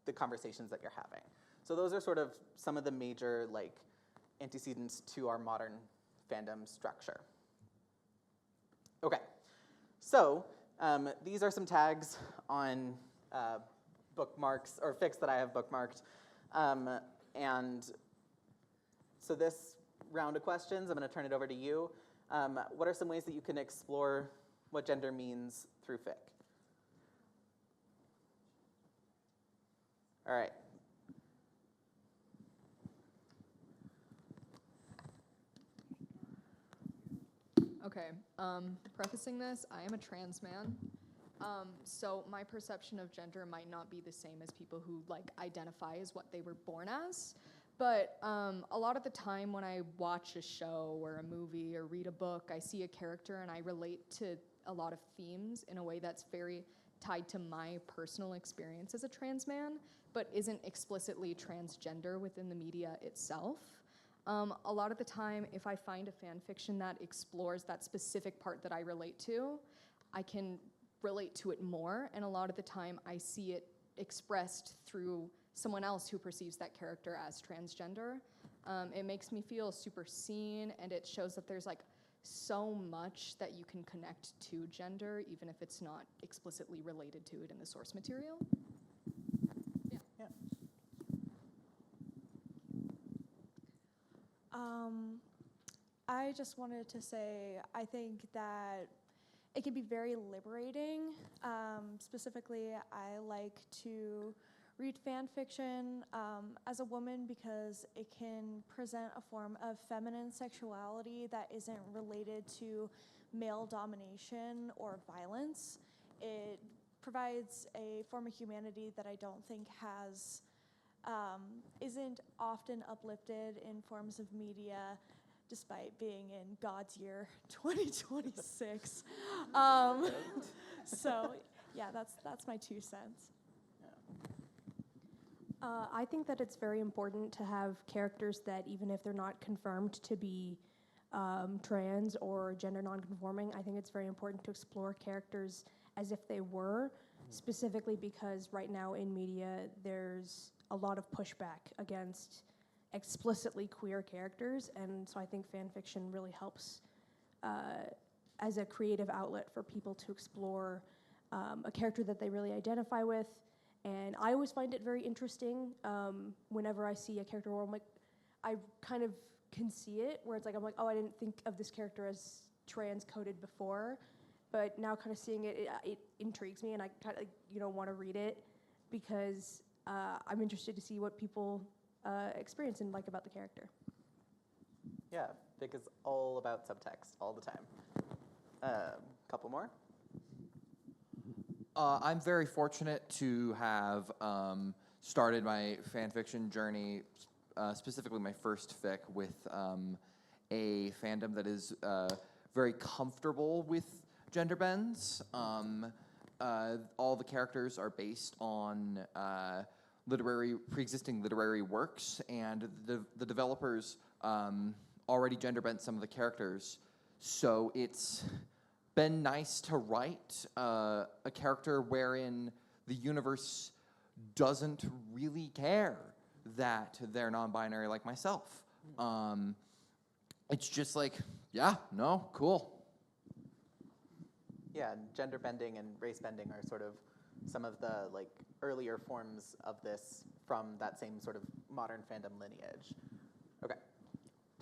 the conversations that you're having. So those are sort of some of the major like antecedents to our modern fandom structure. Okay, so these are some tags on bookmarks or fics that I have bookmarked. And so this round of questions, I'm gonna turn it over to you. What are some ways that you can explore what gender means through fic? All right. Okay, prefacing this, I am a trans man, so my perception of gender might not be the same as people who like identify as what they were born as, but a lot of the time when I watch a show or a movie or read a book, I see a character and I relate to a lot of themes in a way that's very tied to my personal experience as a trans man, but isn't explicitly transgender within the media itself. A lot of the time, if I find a fan fiction that explores that specific part that I relate to, I can relate to it more, and a lot of the time I see it expressed through someone else who perceives that character as transgender. It makes me feel super seen, and it shows that there's like so much that you can connect to gender, even if it's not explicitly related to it in the source material. Yeah. I just wanted to say, I think that it can be very liberating. Specifically, I like to read fan fiction as a woman because it can present a form of feminine sexuality that isn't related to male domination or violence. It provides a form of humanity that I don't think isn't often uplifted in forms of media, despite being in God's year 2026. So yeah, that's my 2 cents. I think that it's very important to have characters that, even if they're not confirmed to be trans or gender nonconforming, I think it's very important to explore characters as if they were, specifically because right now in media there's a lot of pushback against explicitly queer characters, and so I think fan fiction really helps as a creative outlet for people to explore a character that they really identify with. And I always find it very interesting whenever I see a character where I'm like, I kind of can see it, where it's like, I'm like, oh, I didn't think of this character as trans-coded before, but now kind of seeing it, it intrigues me, and I kind of want to read it because I'm interested to see what people experience and like about the character. Yeah, fic is all about subtext all the time. Couple more. I'm very fortunate to have started my fan fiction journey, specifically my first fic, with a fandom that is very comfortable with gender bends. All the characters are based on pre-existing literary works, and the developers already gender bent some of the characters, so it's been nice to write a character wherein the universe doesn't really care that they're non-binary like myself. It's just like, yeah, no, cool. Yeah, gender bending and race bending are sort of some of the earlier forms of this from that same sort of modern fandom lineage. Okay.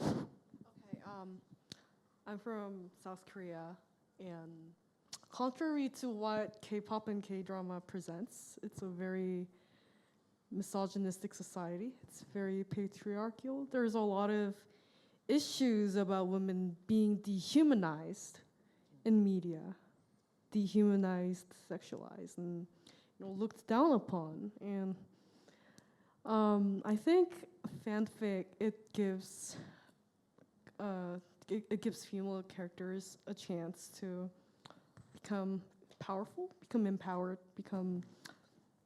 Okay, I'm from South Korea, and contrary to what K-pop and K-drama presents, it's a very misogynistic society. It's very patriarchal. There's a lot of issues about women being dehumanized in media, dehumanized, sexualized, and looked down upon. And I think fanfic, it gives female characters a chance to become powerful, become empowered, become,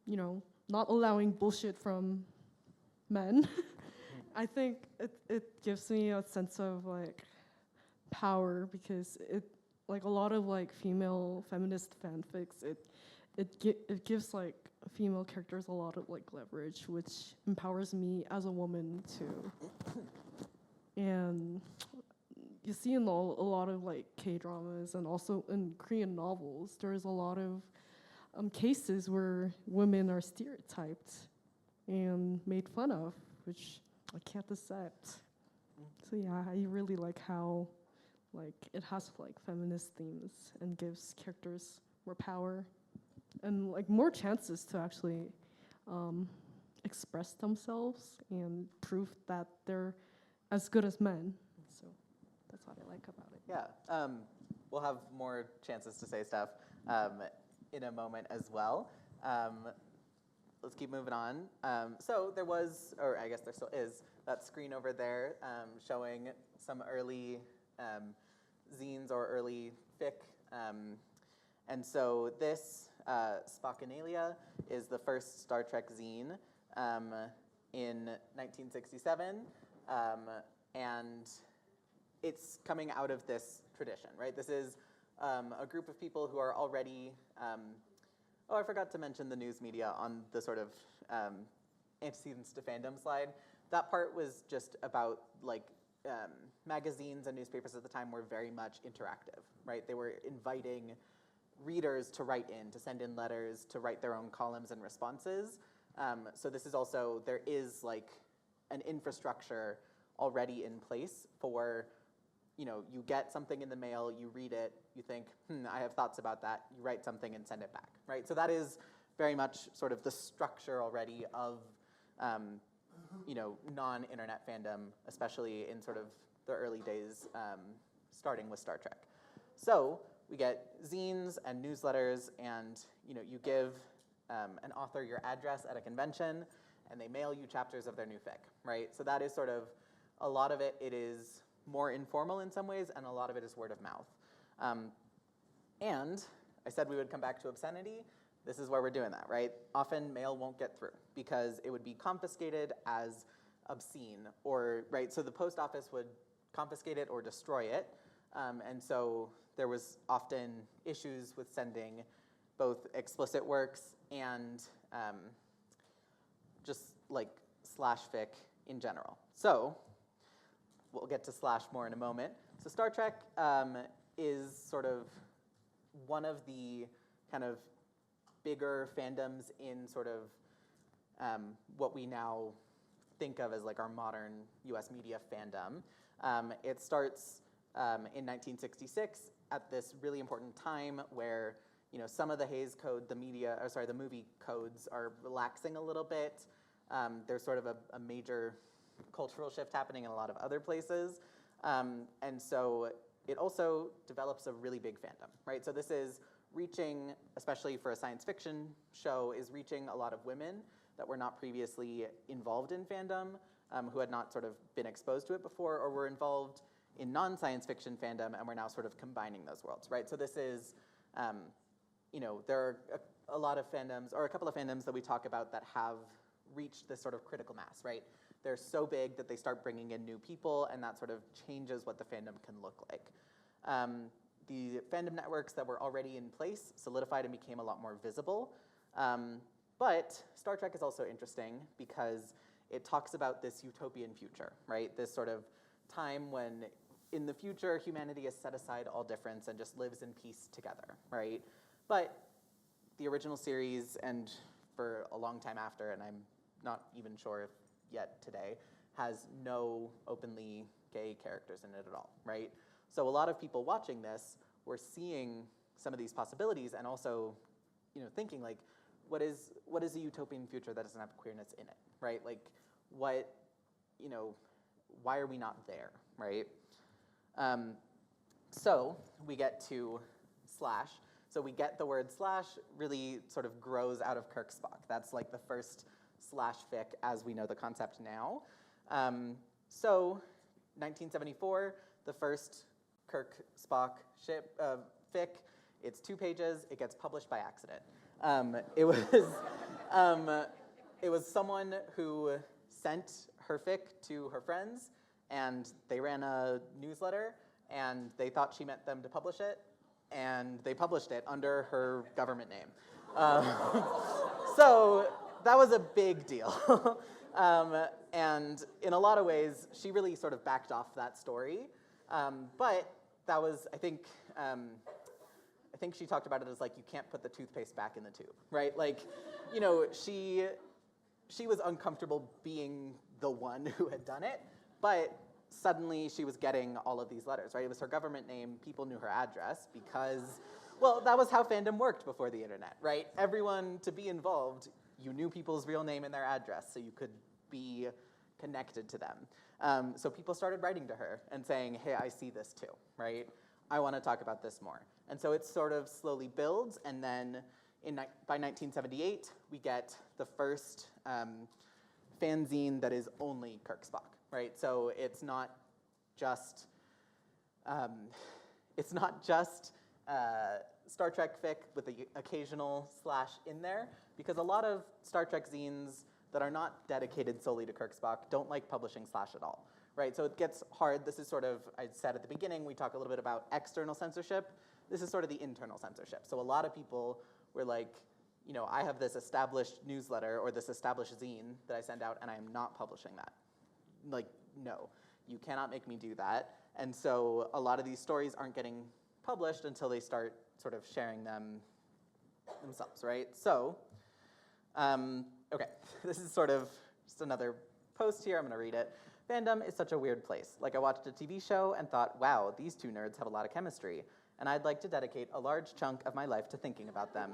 not allowing bullshit from men. I think it gives me a sense of power, because a lot of female feminist fanfics, it gives female characters a lot of leverage, which empowers me as a woman too. And you see in a lot of K-dramas and also in Korean novels, there's a lot of cases where women are stereotyped and made fun of, which I can't accept. So yeah, I really like how it has feminist themes and gives characters more power and more chances to actually express themselves and prove that they're as good as men. So that's what I like about it. Yeah, we'll have more chances to say stuff in a moment as well. Let's keep moving on. So there was, or I guess there still is, that screen over there showing some early zines or early fic. And so this, Spockinalia, is the first Star Trek zine in 1967. And it's coming out of this tradition, right? This is a group of people who are already, I forgot to mention the news media on the sort of antecedents to fandom slide. That part was just about magazines and newspapers at the time were very much interactive, right? They were inviting readers to write in, to send in letters, to write their own columns and responses. So this is also, there is an infrastructure already in place for you get something in the mail, you read it, you think, I have thoughts about that, you write something and send it back, right? So that is very much sort of the structure already of, non-internet fandom, especially in sort of the early days, starting with Star Trek. So we get zines and newsletters, and you give an author your address at a convention, and they mail you chapters of their new fic, right? So that is sort of, a lot of it is more informal in some ways, and a lot of it is word of mouth. And I said we would come back to obscenity. This is where we're doing that, right? Often mail won't get through because it would be confiscated as obscene, or, right? So the post office would confiscate it or destroy it. And so there was often issues with sending both explicit works and just like slash fic in general. So we'll get to slash more in a moment. So Star Trek is sort of one of the kind of bigger fandoms in sort of what we now think of as like our modern US media fandom. It starts in 1966 at this really important time where some of the Hays Code, the movie codes are relaxing a little bit. There's sort of a major cultural shift happening in a lot of other places. And so it also develops a really big fandom, right? So this is reaching, especially for a science fiction show, is reaching a lot of women that were not previously involved in fandom, who had not sort of been exposed to it before, or were involved in non-science fiction fandom, and we're now sort of combining those worlds, right? So this is, there are a lot of fandoms, or a couple of fandoms that we talk about that have reached this sort of critical mass, right? They're so big that they start bringing in new people, and that sort of changes what the fandom can look like. The fandom networks that were already in place solidified and became a lot more visible. But Star Trek is also interesting because it talks about this utopian future, right? This sort of time when in the future humanity has set aside all difference and just lives in peace together, right? But the original series, and for a long time after, and I'm not even sure if yet today, has no openly gay characters in it at all, right? So a lot of people watching this were seeing some of these possibilities and also, thinking like, what is a utopian future that doesn't have queerness in it, right? Like, what, why are we not there, right? So we get to slash. So we get the word slash really sort of grows out of Kirk Spock. That's like the first slash fic as we know the concept now. So 1974, the first Kirk Spock fic. It's 2 pages. It gets published by accident. It was someone who sent her fic to her friends, and they ran a newsletter, and they thought she meant them to publish it, and they published it under her government name. So that was a big deal. And in a lot of ways, she really sort of backed off that story. But that was, I think she talked about it as like, you can't put the toothpaste back in the tube, right? Like, she was uncomfortable being the one who had done it, but suddenly she was getting all of these letters, right? It was her government name, people knew her address because, well, that was how fandom worked before the internet, right? Everyone, to be involved, you knew people's real name and their address, so you could be connected to them. So people started writing to her and saying, hey, I see this too, right? I want to talk about this more. And so it sort of slowly builds, and then by 1978, we get the first fanzine that is only Kirk Spock, right? So it's not just Star Trek fic with the occasional slash in there, because a lot of Star Trek zines that are not dedicated solely to Kirk Spock don't like publishing slash at all, right? So it gets hard. This is sort of, I said at the beginning, we talk a little bit about external censorship. This is sort of the internal censorship. So a lot of people were like, I have this established newsletter or this established zine that I send out, and I am not publishing that. Like, no, you cannot make me do that. And so a lot of these stories aren't getting published until they start sort of sharing them themselves, right? So, okay, this is sort of just another post here. I'm going to read it. fandom is such a weird place. Like, I watched a TV show and thought, wow, these two nerds have a lot of chemistry, and I'd like to dedicate a large chunk of my life to thinking about them.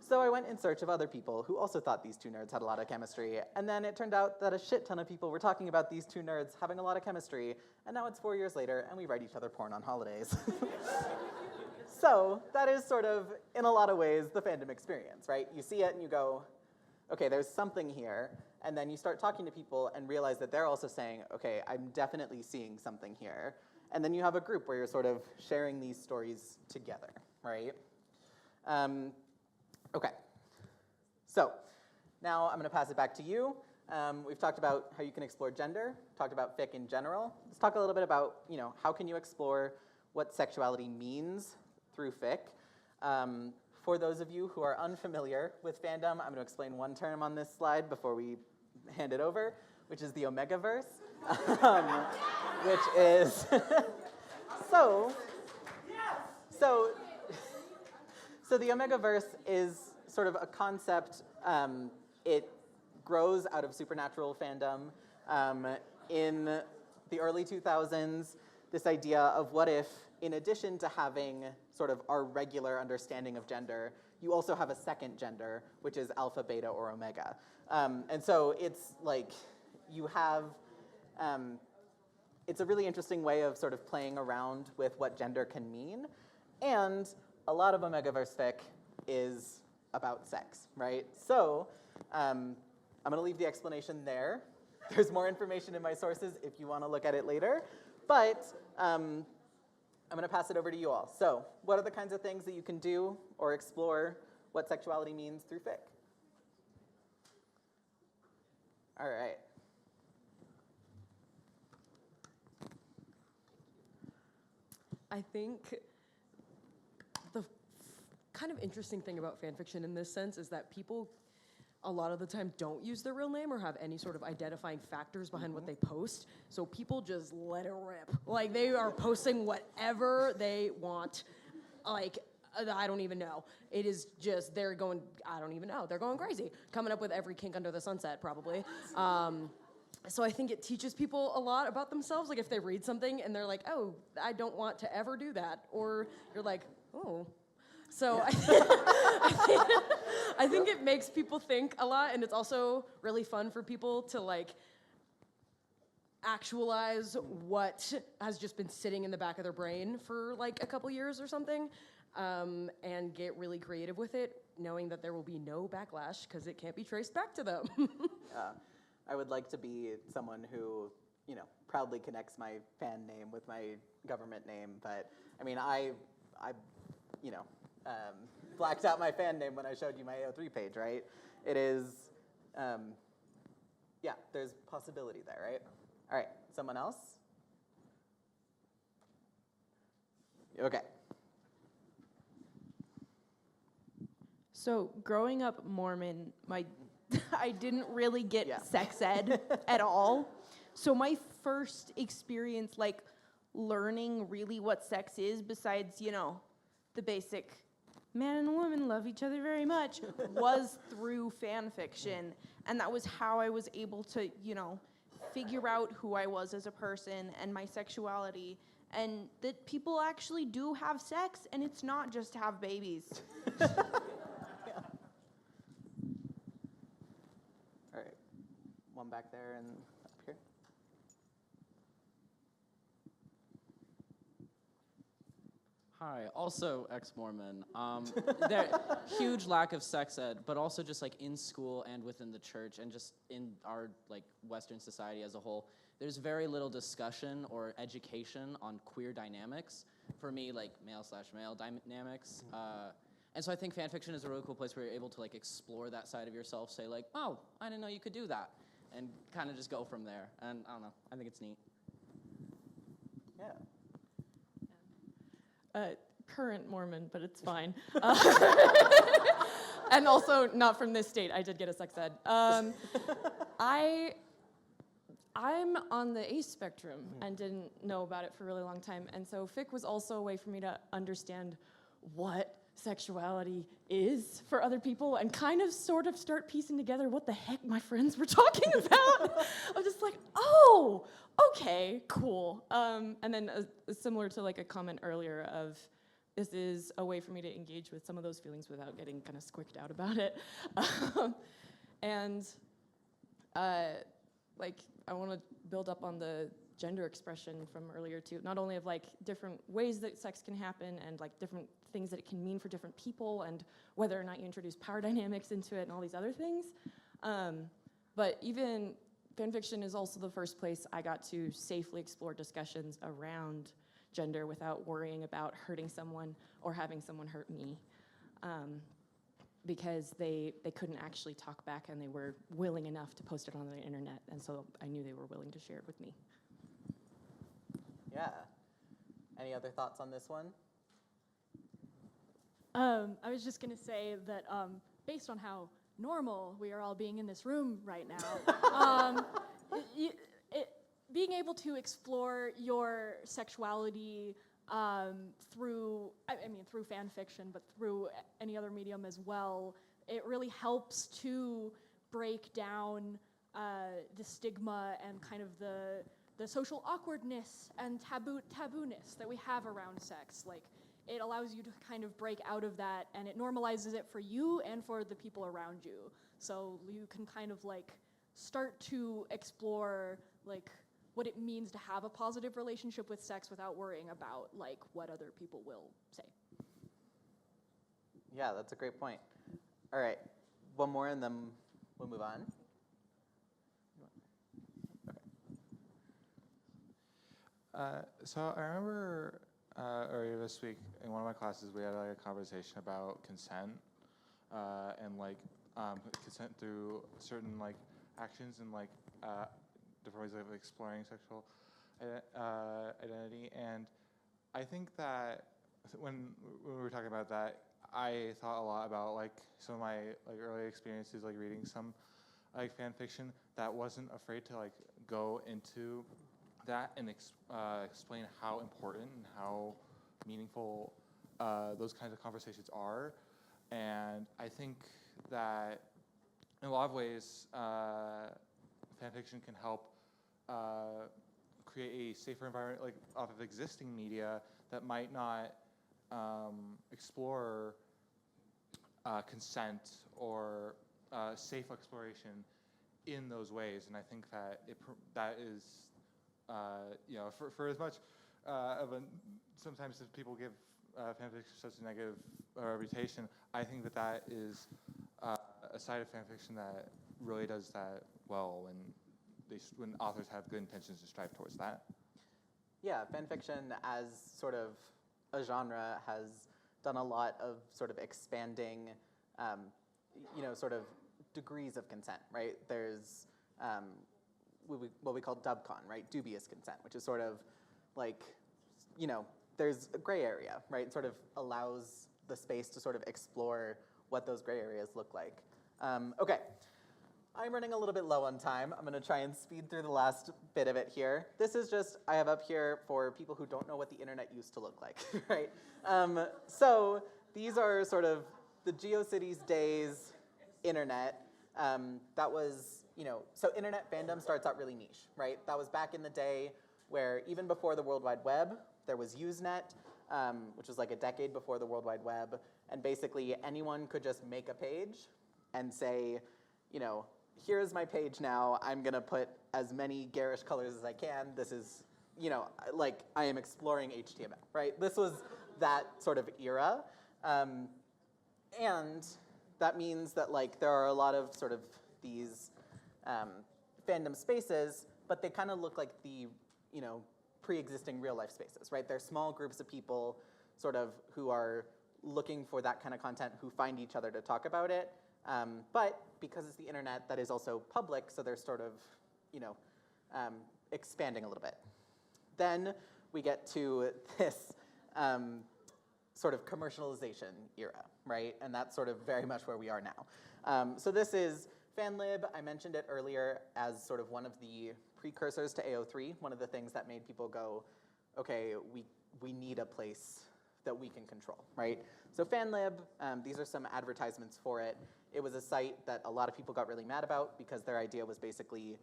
So I went in search of other people who also thought these two nerds had a lot of chemistry, and then it turned out that a shit ton of people were talking about these two nerds having a lot of chemistry, and now it's 4 years later, and we write each other porn on holidays. So that is sort of, in a lot of ways, the fandom experience, right? You see it and you go, okay, there's something here, and then you start talking to people and realize that they're also saying, okay, I'm definitely seeing something here. And then you have a group where you're sort of sharing these stories together, right? Okay, so now I'm gonna pass it back to you. We've talked about how you can explore gender, talked about fic in general. Let's talk a little bit about, how can you explore what sexuality means through fic. For those of you who are unfamiliar with fandom, I'm gonna explain one term on this slide before we hand it over, which is the Omegaverse, which is, so the Omegaverse is sort of a concept. It grows out of supernatural fandom. In the early 2000s, this idea of what if, in addition to having sort of our regular understanding of gender, you also have a second gender, which is alpha, beta, or omega. And so it's like you have, it's a really interesting way of sort of playing around with what gender can mean. And a lot of Omegaverse fic is about sex, right? So I'm gonna leave the explanation there. There's more information in my sources if you wanna look at it later. But I'm gonna pass it over to you all. So what are the kinds of things that you can do or explore what sexuality means through fic? All right. I think the kind of interesting thing about fan fiction in this sense is that people a lot of the time don't use their real name or have any sort of identifying factors behind what they post. So people just let it rip. Like, they are posting whatever they want. Like, I don't even know. It is just, they're going, I don't even know. They're going crazy. Coming up with every kink under the sunset, probably. So I think it teaches people a lot about themselves. Like, if they read something and they're like, oh, I don't want to ever do that. Or you're like, oh. So yeah. I think it makes people think a lot, and it's also really fun for people to like actualize what has just been sitting in the back of their brain for like a couple years or something, and get really creative with it, knowing that there will be no backlash because it can't be traced back to them. I would like to be someone who, proudly connects my fan name with my government name, but I mean, I blacked out my fan name when I showed you my AO3 page, right? It is, yeah, there's possibility there, right? All right, someone else? Okay. So growing up Mormon, I didn't really get sex ed at all. So my first experience, like learning really what sex is, besides, the basic man and woman love each other very much, was through fan fiction. And that was how I was able to, figure out who I was as a person and my sexuality, and that people actually do have sex, and it's not just to have babies. All right, one back there and up here. Hi, also ex-Mormon. There huge lack of sex ed, but also just like in school and within the church and just in our like Western society as a whole, there's very little discussion or education on queer dynamics. For me, like male/male dynamics. And so I think fan fiction is a really cool place where you're able to like explore that side of yourself, say like, oh, I didn't know you could do that, and kind of just go from there. And I don't know, I think it's neat. Yeah. Current Mormon, but it's fine. And also not from this state. I did get a sex ed. I'm on the ace spectrum and didn't know about it for a really long time. And so fic was also a way for me to understand what sexuality is for other people and kind of sort of start piecing together what the heck my friends were talking about. I'm just like, oh, okay, cool. And then similar to like a comment earlier of, this is a way for me to engage with some of those feelings without getting kind of squicked out about it. And like, I want to build up on the gender expression from earlier too, not only of like different ways that sex can happen and like different things that it can mean for different people and whether or not you introduce power dynamics into it and all these other things. But even fanfiction is also the first place I got to safely explore discussions around gender without worrying about hurting someone or having someone hurt me. Because they couldn't actually talk back and they were willing enough to post it on the internet, and so I knew they were willing to share it with me. Yeah. Any other thoughts on this one? I was just going to say that based on how normal we are all being in this room right now, being able to explore your sexuality through fan fiction, but through any other medium as well, it really helps to break down the stigma and kind of the social awkwardness and tabooness that we have around sex. Like, it allows you to kind of break out of that, and it normalizes it for you and for the people around you. So you can kind of like start to explore like what it means to have a positive relationship with sex without worrying about like what other people will say. Yeah, that's a great point. All right, one more and then we'll move on. So I remember earlier this week in one of my classes we had like a conversation about consent and like consent through certain like actions and like different ways of exploring sexual identity. And I think that when we were talking about that, I thought a lot about like some of my like early experiences like reading some like fan fiction that wasn't afraid to like go into that and explain how important and how meaningful those kinds of conversations are. And I think that in a lot of ways, fan fiction can help create a safer environment, like off of existing media that might not explore consent or safe exploration in those ways. And I think that that is, you know, for as much of a, sometimes if people give fan fiction such a negative reputation, I think that that is a side of fan fiction that really does that well when authors have good intentions to strive towards that. Yeah, fan fiction as sort of a genre has done a lot of sort of expanding, you know, sort of degrees of consent, right? There's what we call dubcon, right? Dubious consent, which is sort of like, you know, there's a gray area, right? It sort of allows the space to sort of explore what those gray areas look like. Okay, I'm running a little bit low on time. I'm gonna try and speed through the last bit of it here. This is just, I have up here for people who don't know what the internet used to look like, right? So these are sort of the GeoCities days internet. That was, you know, so internet fandom starts out really niche, right? That was back in the day where even before the World Wide Web, there was Usenet, which was like a decade before the World Wide Web, and basically anyone could just make a page and say, you know, here's my page now, I'm gonna put as many garish colors as I can, this is, you know, like I am exploring HTML, right? This was that sort of era, and that means that like there are a lot of sort of these fandom spaces, but they kind of look like the, you know, pre-existing real life spaces, right? They're small groups of people sort of who are looking for that kind of content, who find each other to talk about it. But because it's the internet, that is also public, so they're sort of, you know, expanding a little bit. Then we get to this sort of commercialization era, right? And that's sort of very much where we are now. So this is FanLib. I mentioned it earlier as sort of one of the precursors to AO3, one of the things that made people go, okay, we need a place that we can control, right? So FanLib, these are some advertisements for it. It was a site that a lot of people got really mad about because their idea was basically,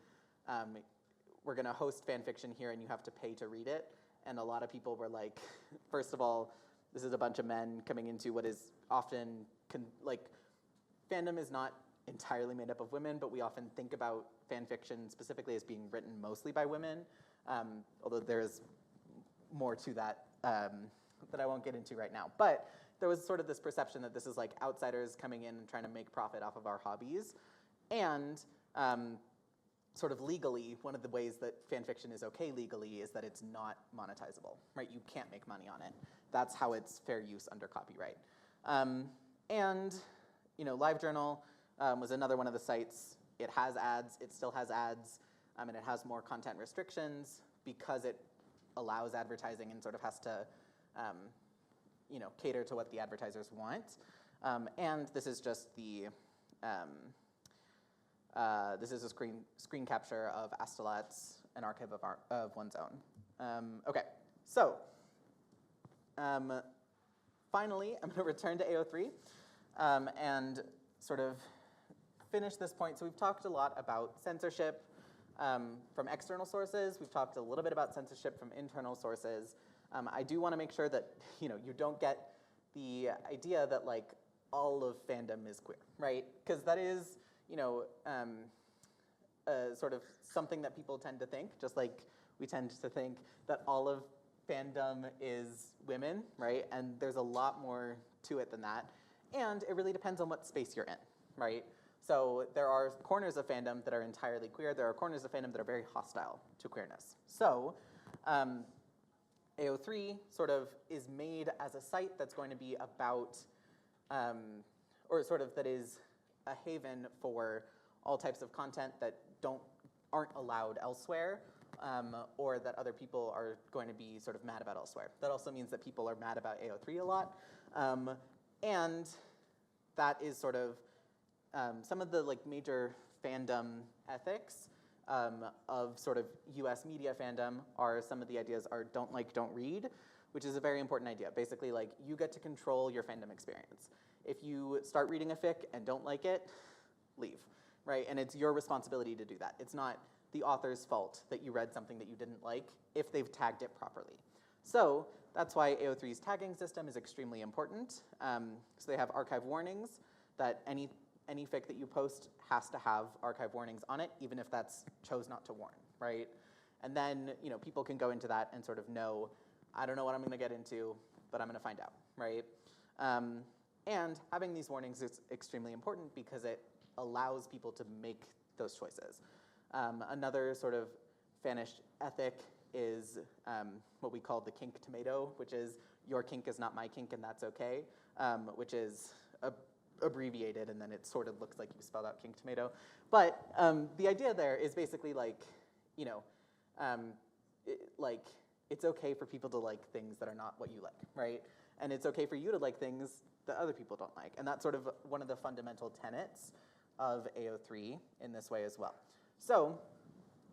we're gonna host fan fiction here and you have to pay to read it. And a lot of people were like, first of all, this is a bunch of men coming into what is often, fandom is not entirely made up of women, but we often think about fan fiction specifically as being written mostly by women, although there's more to that that I won't get into right now. But there was sort of this perception that this is like outsiders coming in and trying to make profit off of our hobbies. And sort of legally, one of the ways that fan fiction is okay legally is that it's not monetizable, right? You can't make money on it. That's how it's fair use under copyright. And LiveJournal was another one of the sites. It has ads, it still has ads, and it has more content restrictions because it allows advertising and sort of has to cater to what the advertisers want. And this is just the, this is a screen capture of Astolat's An Archive of One's Own. Okay, so finally, I'm going to return to AO3 and sort of finish this point. So we've talked a lot about censorship from external sources. We've talked a little bit about censorship from internal sources. I do want to make sure that you don't get the idea that like all of fandom is queer, right? Because that is sort of something that people tend to think, just like we tend to think that all of fandom is women, right? And there's a lot more to it than that. And it really depends on what space you're in, right? So there are corners of fandom that are entirely queer. There are corners of fandom that are very hostile to queerness. So AO3 sort of is made as a site that's going to be about, or sort of that is a haven for all types of content that aren't allowed elsewhere, or that other people are going to be sort of mad about elsewhere. That also means that people are mad about AO3 a lot. And that is sort of some of the like major fandom ethics of sort of US media fandom are some of the ideas are don't like, don't read, which is a very important idea. Basically, like, you get to control your fandom experience. If you start reading a fic and don't like it, leave, right? And it's your responsibility to do that. It's not the author's fault that you read something that you didn't like if they've tagged it properly. So that's why AO3's tagging system is extremely important. So they have archive warnings that any fic that you post has to have archive warnings on it, even if that's chose not to warn, right? And then people can go into that and sort of know, I don't know what I'm going to get into, but I'm going to find out, right? And having these warnings is extremely important because it allows people to make those choices. Another sort of fanish ethic is what we call the kink tomato, which is your kink is not my kink and that's okay, which is abbreviated, and then it sort of looks like you spelled out kink tomato. But the idea there is basically like, it's okay for people to like things that are not what you like, right? And it's okay for you to like things that other people don't like. And that's sort of one of the fundamental tenets of AO3 in this way as well. So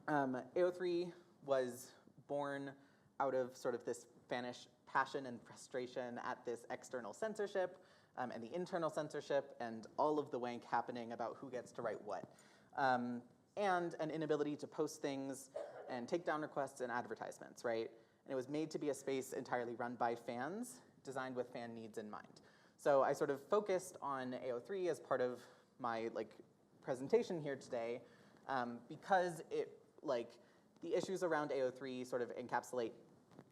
AO3 was born out of sort of this fanish passion and frustration at this external censorship and the internal censorship and all of the wank happening about who gets to write what. And an inability to post things and take down requests and advertisements, right? And it was made to be a space entirely run by fans, designed with fan needs in mind. So I sort of focused on AO3 as part of my presentation here today because the issues around AO3 sort of encapsulate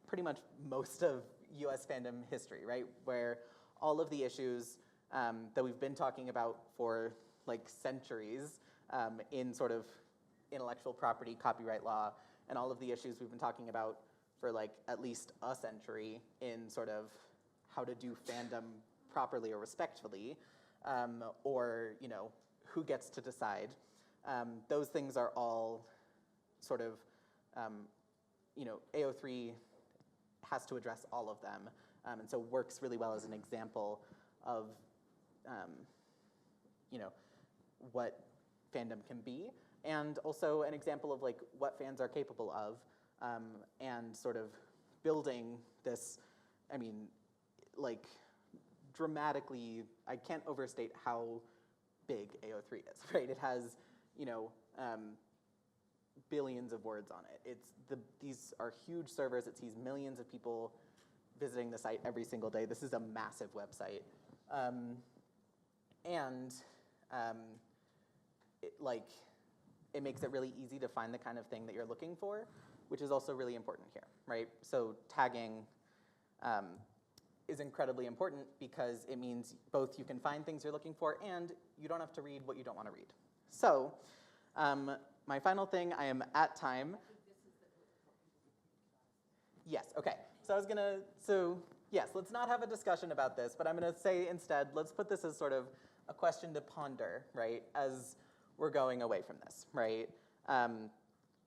pretty much most of US fandom history, right? Where all of the issues that we've been talking about for centuries in sort of intellectual property, copyright law, and all of the issues we've been talking about for at least a century in sort of how to do fandom properly or respectfully, or who gets to decide. Those things are all sort of, AO3 has to address all of them, and so works really well as an example of, what fandom can be, and also an example of what fans are capable of, and sort of building this, like dramatically, I can't overstate how big AO3 is, right? It has, you know, billions of words on it. These are huge servers. It sees millions of people visiting the site every single day. This is a massive website. It makes it really easy to find the kind of thing that you're looking for, which is also really important here, right? So tagging is incredibly important because it means both you can find things you're looking for and you don't have to read what you don't want to read. So my final thing, I am at time. Yes, okay. So yes, let's not have a discussion about this, but I'm gonna say instead, let's put this as sort of a question to ponder, right, as we're going away from this, right?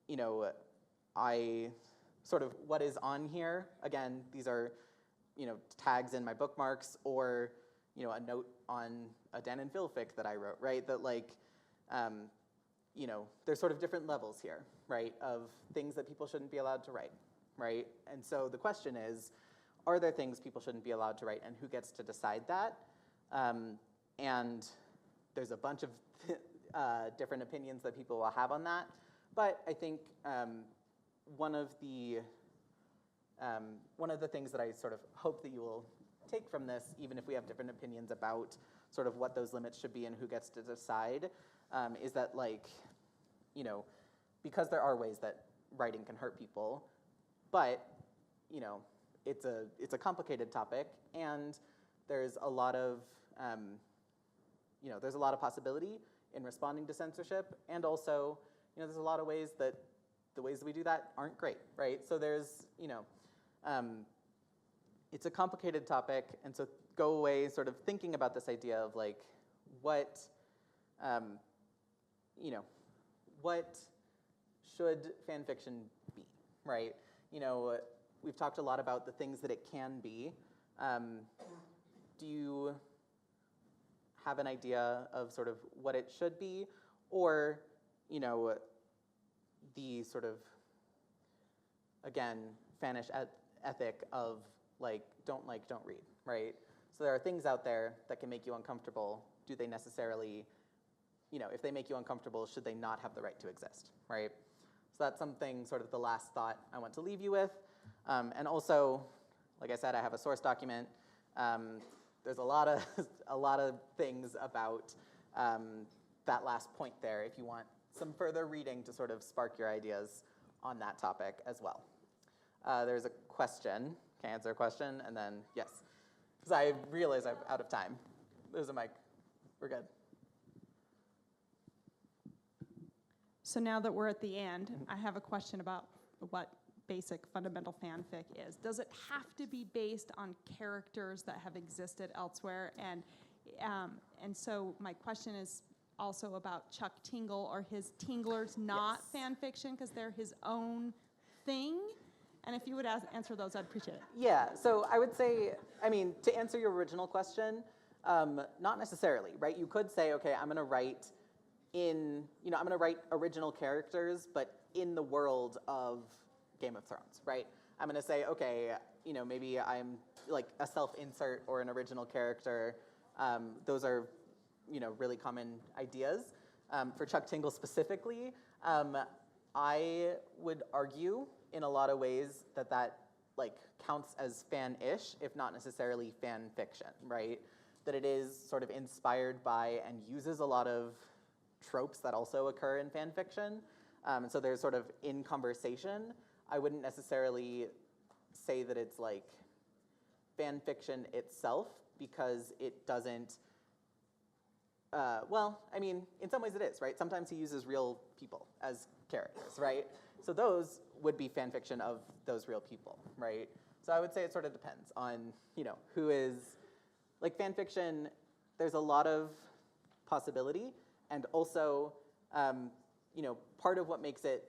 You know, what is on here, again, these are, you know, tags in my bookmarks or, you know, a note on a Dan and Phil fic that I wrote, right? That like, you know, there's sort of different levels here, right, of things that people shouldn't be allowed to write, right? And so the question is, are there things people shouldn't be allowed to write and who gets to decide that? And there's a bunch of different opinions that people will have on that. But I think one of the things that I sort of hope that you will take from this, even if we have different opinions about sort of what those limits should be and who gets to decide, is that, like, you know, because there are ways that writing can hurt people, but, you know, it's a complicated topic, and there's a lot of, you know, there's a lot of possibility in responding to censorship, and also, you know, there's a lot of ways that the ways that we do that aren't great, right? So there's, you know, it's a complicated topic, and so go away sort of thinking about this idea of like, what, you know, what should fan fiction be, right? You know, we've talked a lot about the things that it can be. Do you have an idea of sort of what it should be, or, you know, the sort of, again, fanish ethic of like, don't read, right? So there are things out there that can make you uncomfortable. Do they necessarily, you know, if they make you uncomfortable, should they not have the right to exist, right? So that's something, sort of the last thought I want to leave you with. And also, like I said, I have a source document. There's a lot of things about that last point there if you want some further reading to sort of spark your ideas on that topic as well. There's a question. Can I answer a question? And then, yes. Because I realize I'm out of time. There's a mic. We're good. So now that we're at the end, I have a question about what basic fundamental fanfic is. Does it have to be based on characters that have existed elsewhere? And so my question is also about Chuck Tingle. Are his Tinglers not fan fiction because they're his own thing? And if you would answer those, I'd appreciate it. Yeah, so I would say, I mean, to answer your original question, not necessarily, right? You could say, okay, I'm gonna write I'm gonna write original characters, but in the world of Game of Thrones, right? I'm gonna say, okay, you know, maybe I'm like a self-insert or an original character. Those are, you know, really common ideas. For Chuck Tingle specifically, I would argue in a lot of ways that like counts as fan-ish, if not necessarily fan fiction, right? That it is sort of inspired by and uses a lot of tropes that also occur in fan fiction. And so there's sort of in conversation. I wouldn't necessarily say that it's like fan fiction itself because it doesn't, well, I mean, in some ways it is, right? Sometimes he uses real people as characters, right? So those would be fan fiction of those real people, right? So I would say it sort of depends on, you know, who is, like fan fiction, there's a lot of possibility, and also, you know, part of what makes it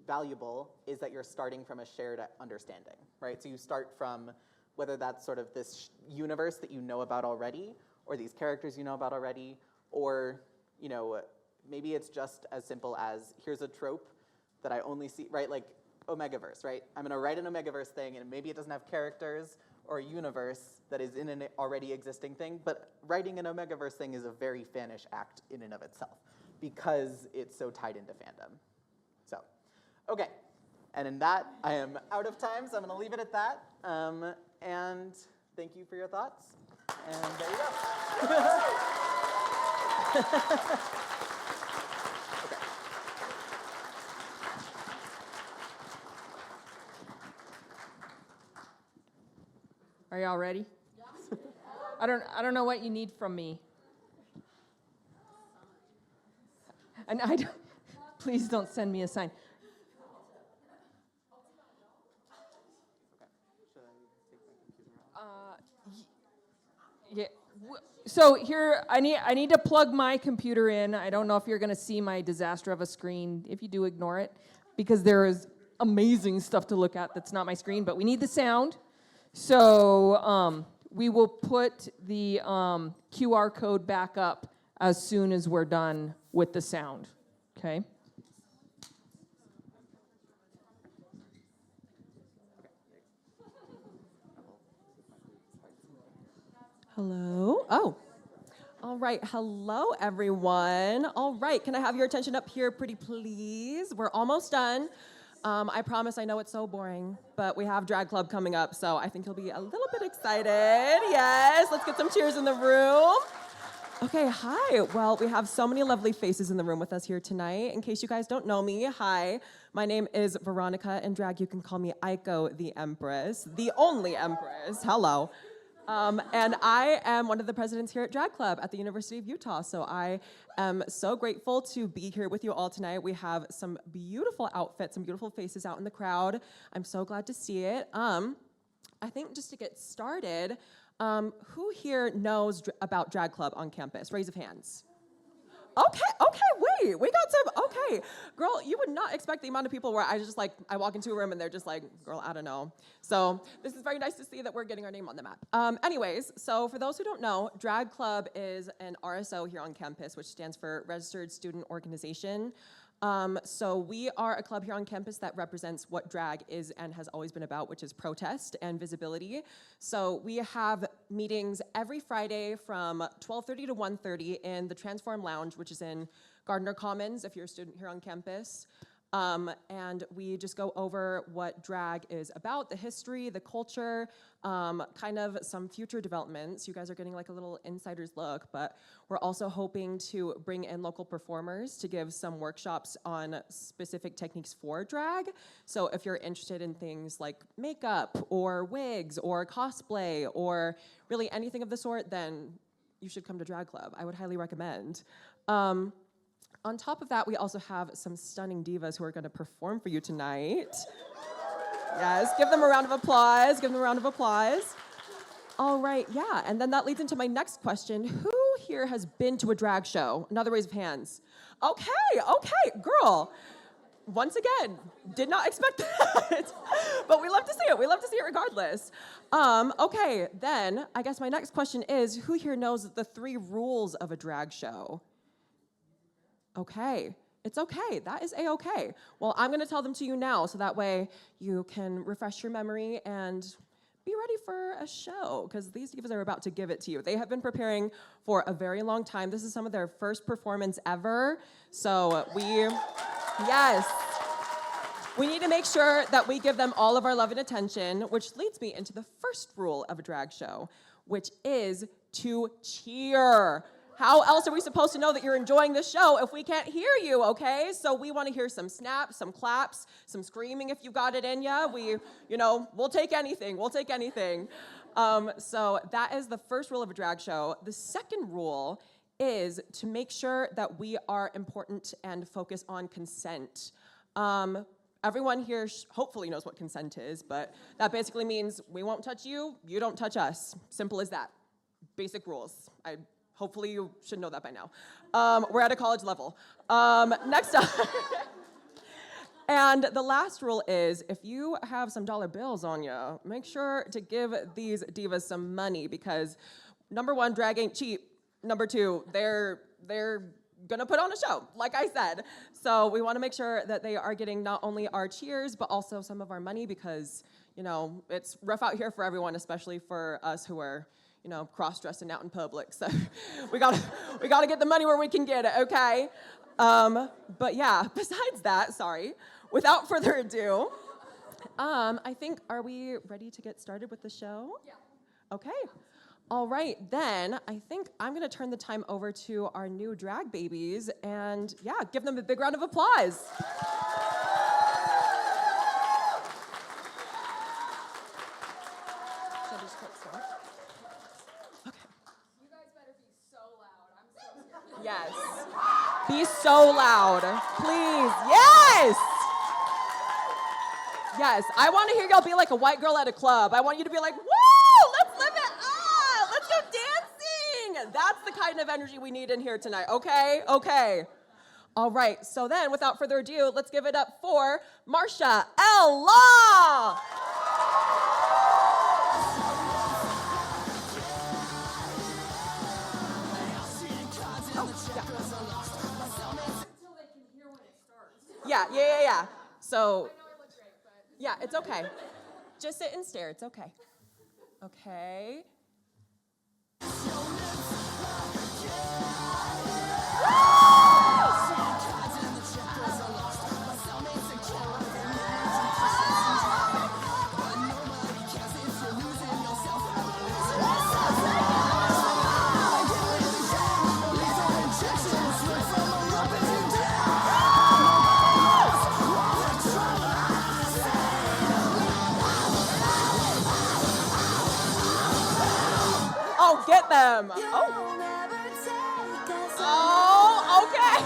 valuable is that you're starting from a shared understanding, right? So you start from whether that's sort of this universe that you know about already, or these characters you know about already, or, you know, maybe it's just as simple as here's a trope that I only see, right? Like Omegaverse, right? I'm gonna write an Omegaverse thing, and maybe it doesn't have characters, or a universe that is in an already existing thing, but writing an Omegaverse thing is a very fanish act in and of itself because it's so tied into fandom. So, okay. And in that, I am out of time, so I'm going to leave it at that. And thank you for your thoughts. And there you go. Are y'all ready? I don't know what you need from me. And please don't send me a sign. Yeah. So here, I need to plug my computer in. I don't know if you're going to see my disaster of a screen. If you do, ignore it, because there is amazing stuff to look at that's not my screen. But we need the sound. So we will put the QR code back up as soon as we're done with the sound. Okay. Hello. Oh. All right. Hello, everyone. All right. Can I have your attention up here, pretty please? We're almost done. I promise I know it's so boring, but we have Drag Club coming up, so I think you'll be a little bit excited. Yes. Let's get some cheers in the room. Okay, hi. Well, we have so many lovely faces in the room with us here tonight. In case you guys don't know me, hi. My name is Veronica. In drag, you can call me Aiko the Empress, the only Empress. Hello. And I am one of the presidents here at Drag Club at the University of Utah. So I am so grateful to be here with you all tonight. We have some beautiful outfits, some beautiful faces out in the crowd. I'm so glad to see it. I think just to get started, who here knows about Drag Club on campus? Raise of hands. Okay, wait, we got some, okay. Girl, you would not expect the amount of people where I walk into a room and they're just like, girl, I don't know. So this is very nice to see that we're getting our name on the map. Anyways, so for those who don't know, Drag Club is an RSO here on campus, which stands for Registered Student Organization. So we are a club here on campus that represents what drag is and has always been about, which is protest and visibility. So we have meetings every Friday from 12:30 to 1:30 in the Transform Lounge, which is in Gardner Commons, if you're a student here on campus. And we just go over what drag is about, the history, the culture, kind of some future developments. You guys are getting like a little insider's look, but we're also hoping to bring in local performers to give some workshops on specific techniques for drag. So if you're interested in things like makeup or wigs or cosplay or really anything of the sort, then you should come to Drag Club. I would highly recommend. On top of that, we also have some stunning divas who are going to perform for you tonight. Yes, give them a round of applause. Give them a round of applause. All right, yeah, and then that leads into my next question. Who here has been to a drag show? Another raise of hands. Okay, girl. Once again, did not expect that, but we love to see it. We love to see it regardless. Okay, then I guess my next question is, who here knows the 3 rules of a drag show? Okay, it's okay. That is A-okay. Well, I'm going to tell them to you now, so that way you can refresh your memory and be ready for a show, because these divas are about to give it to you. They have been preparing for a very long time. This is some of their first performance ever. So yes, we need to make sure that we give them all of our love and attention, which leads me into the first rule of a drag show, which is to cheer. How else are we supposed to know that you're enjoying the show if we can't hear you, okay? So we want to hear some snaps, some claps, some screaming if you got it in ya. We'll take anything. We'll take anything. So that is the first rule of a drag show. The second rule is to make sure that we are important and focus on consent. Everyone here hopefully knows what consent is, but that basically means we won't touch you, you don't touch us. Simple as that. Basic rules. Hopefully you should know that by now. We're at a college level. Next up. And the last rule is, if you have some dollar bills on you, make sure to give these divas some money, because number 1, drag ain't cheap. Number 2, they're gonna put on a show, like I said. So we wanna make sure that they are getting not only our cheers, but also some of our money, because you know, it's rough out here for everyone, especially for us who are, you know, cross-dressing out in public. So we gotta get the money where we can get it, okay? But yeah, besides that, sorry, without further ado, I think, are we ready to get started with the show? Yeah. Okay. All right, then I think I'm gonna turn the time over to our new drag babies and yeah, give them a big round of applause. Should I just click start? Okay. You guys better be so loud. I'm so scared. Yes. Be so loud, please. Yes! Yes, I want to hear y'all be like a white girl at a club. I want you to be like, woo, let's live it up. Let's go dancing. That's the kind of energy we need in here tonight, okay? Okay. All right, so then without further ado, let's give it up for Marsha L. Law. Yeah. So, yeah, it's okay. Just sit and stare, it's okay. Okay. Oh, get them. Oh, okay.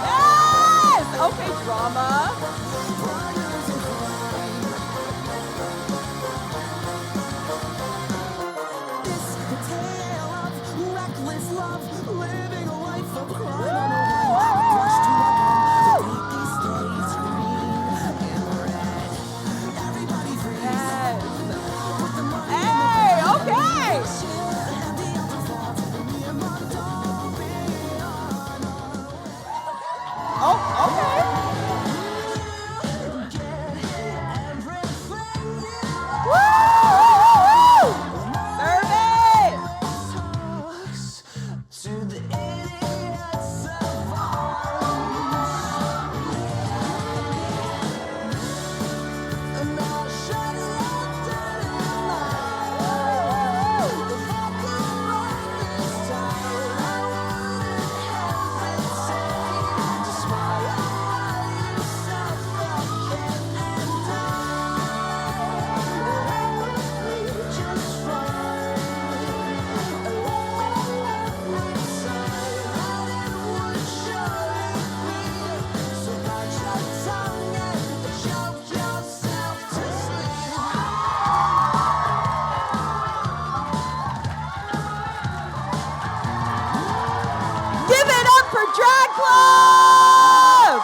Yes. Okay, drama. Drag Club!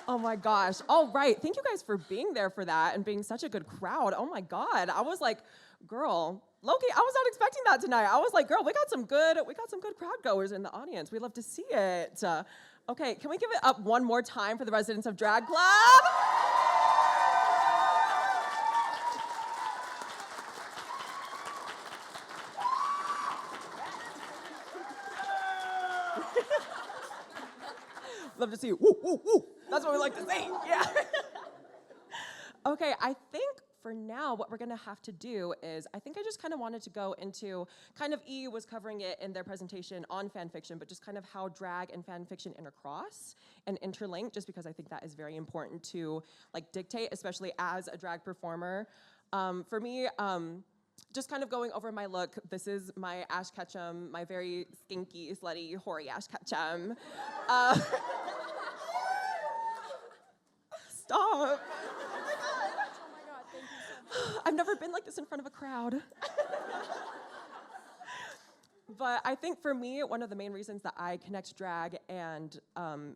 Oh my gosh. All right. Thank you guys for being there for that and being such a good crowd. Oh my God. I was like, girl, Loki, I was not expecting that tonight. I was like, girl, we got some good crowd goers in the audience. We love to see it. Okay, can we give it up one more time for the residents of Drag Club? Love to see you. Woo, woo, woo. That's what we like to see. Yeah. Okay, I think for now, what we're gonna have to do is, I think I just kind of wanted to go into, kind of E was covering it in their presentation on fan fiction, but just kind of how drag and fan fiction intercross and interlink, just because I think that is very important to like dictate, especially as a drag performer. For me, just kind of going over my look, this is my Ash Ketchum, my very skinky, slutty, hoary Ash Ketchum. Stop. I've never been like this in front of a crowd. But I think for me, one of the main reasons that I connect drag and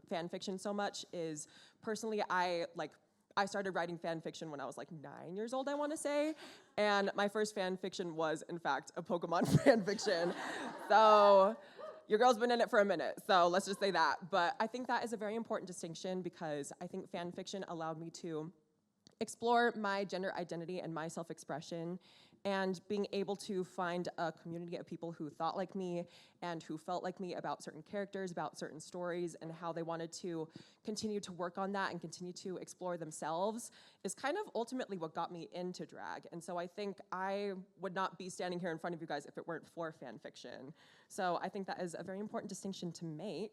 fan fiction so much is personally, I started writing fan fiction when I was like 9 years old, I want to say. And my first fan fiction was, in fact, a Pokemon fan fiction. So your girl's been in it for a minute, so let's just say that. But I think that is a very important distinction because I think fan fiction allowed me to explore my gender identity and my self-expression, and being able to find a community of people who thought like me and who felt like me about certain characters, about certain stories, and how they wanted to continue to work on that and continue to explore themselves is kind of ultimately what got me into drag. And so I think I would not be standing here in front of you guys if it weren't for fan fiction. So I think that is a very important distinction to make.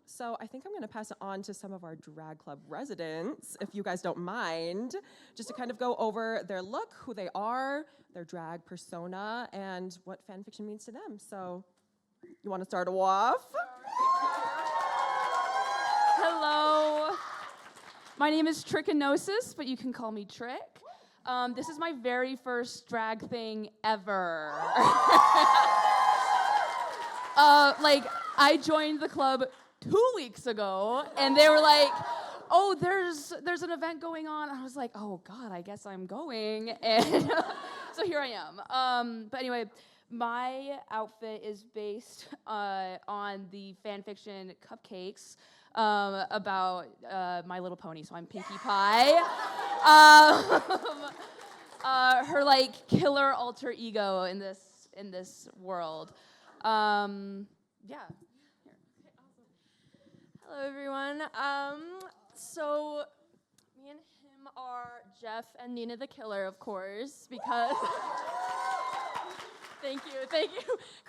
So I think I'm gonna pass it on to some of our drag club residents, if you guys don't mind, just to kind of go over their look, who they are, their drag persona, and what fan fiction means to them. So you wanna start off? Hello. My name is Trichinosis, but you can call me Trick. This is my very first drag thing ever. I joined the club 2 weeks ago, and they were like, oh, there's an event going on. I was like, oh, God, I guess I'm going. And so here I am. But anyway, my outfit is based on the fan fiction Cupcakes about My Little Pony, so I'm Pinkie Pie. Her, killer alter ego in this world. Yeah. Here. Okay, awesome. Hello, everyone. So me and him are Jeff and Nina the Killer, of course, because thank you.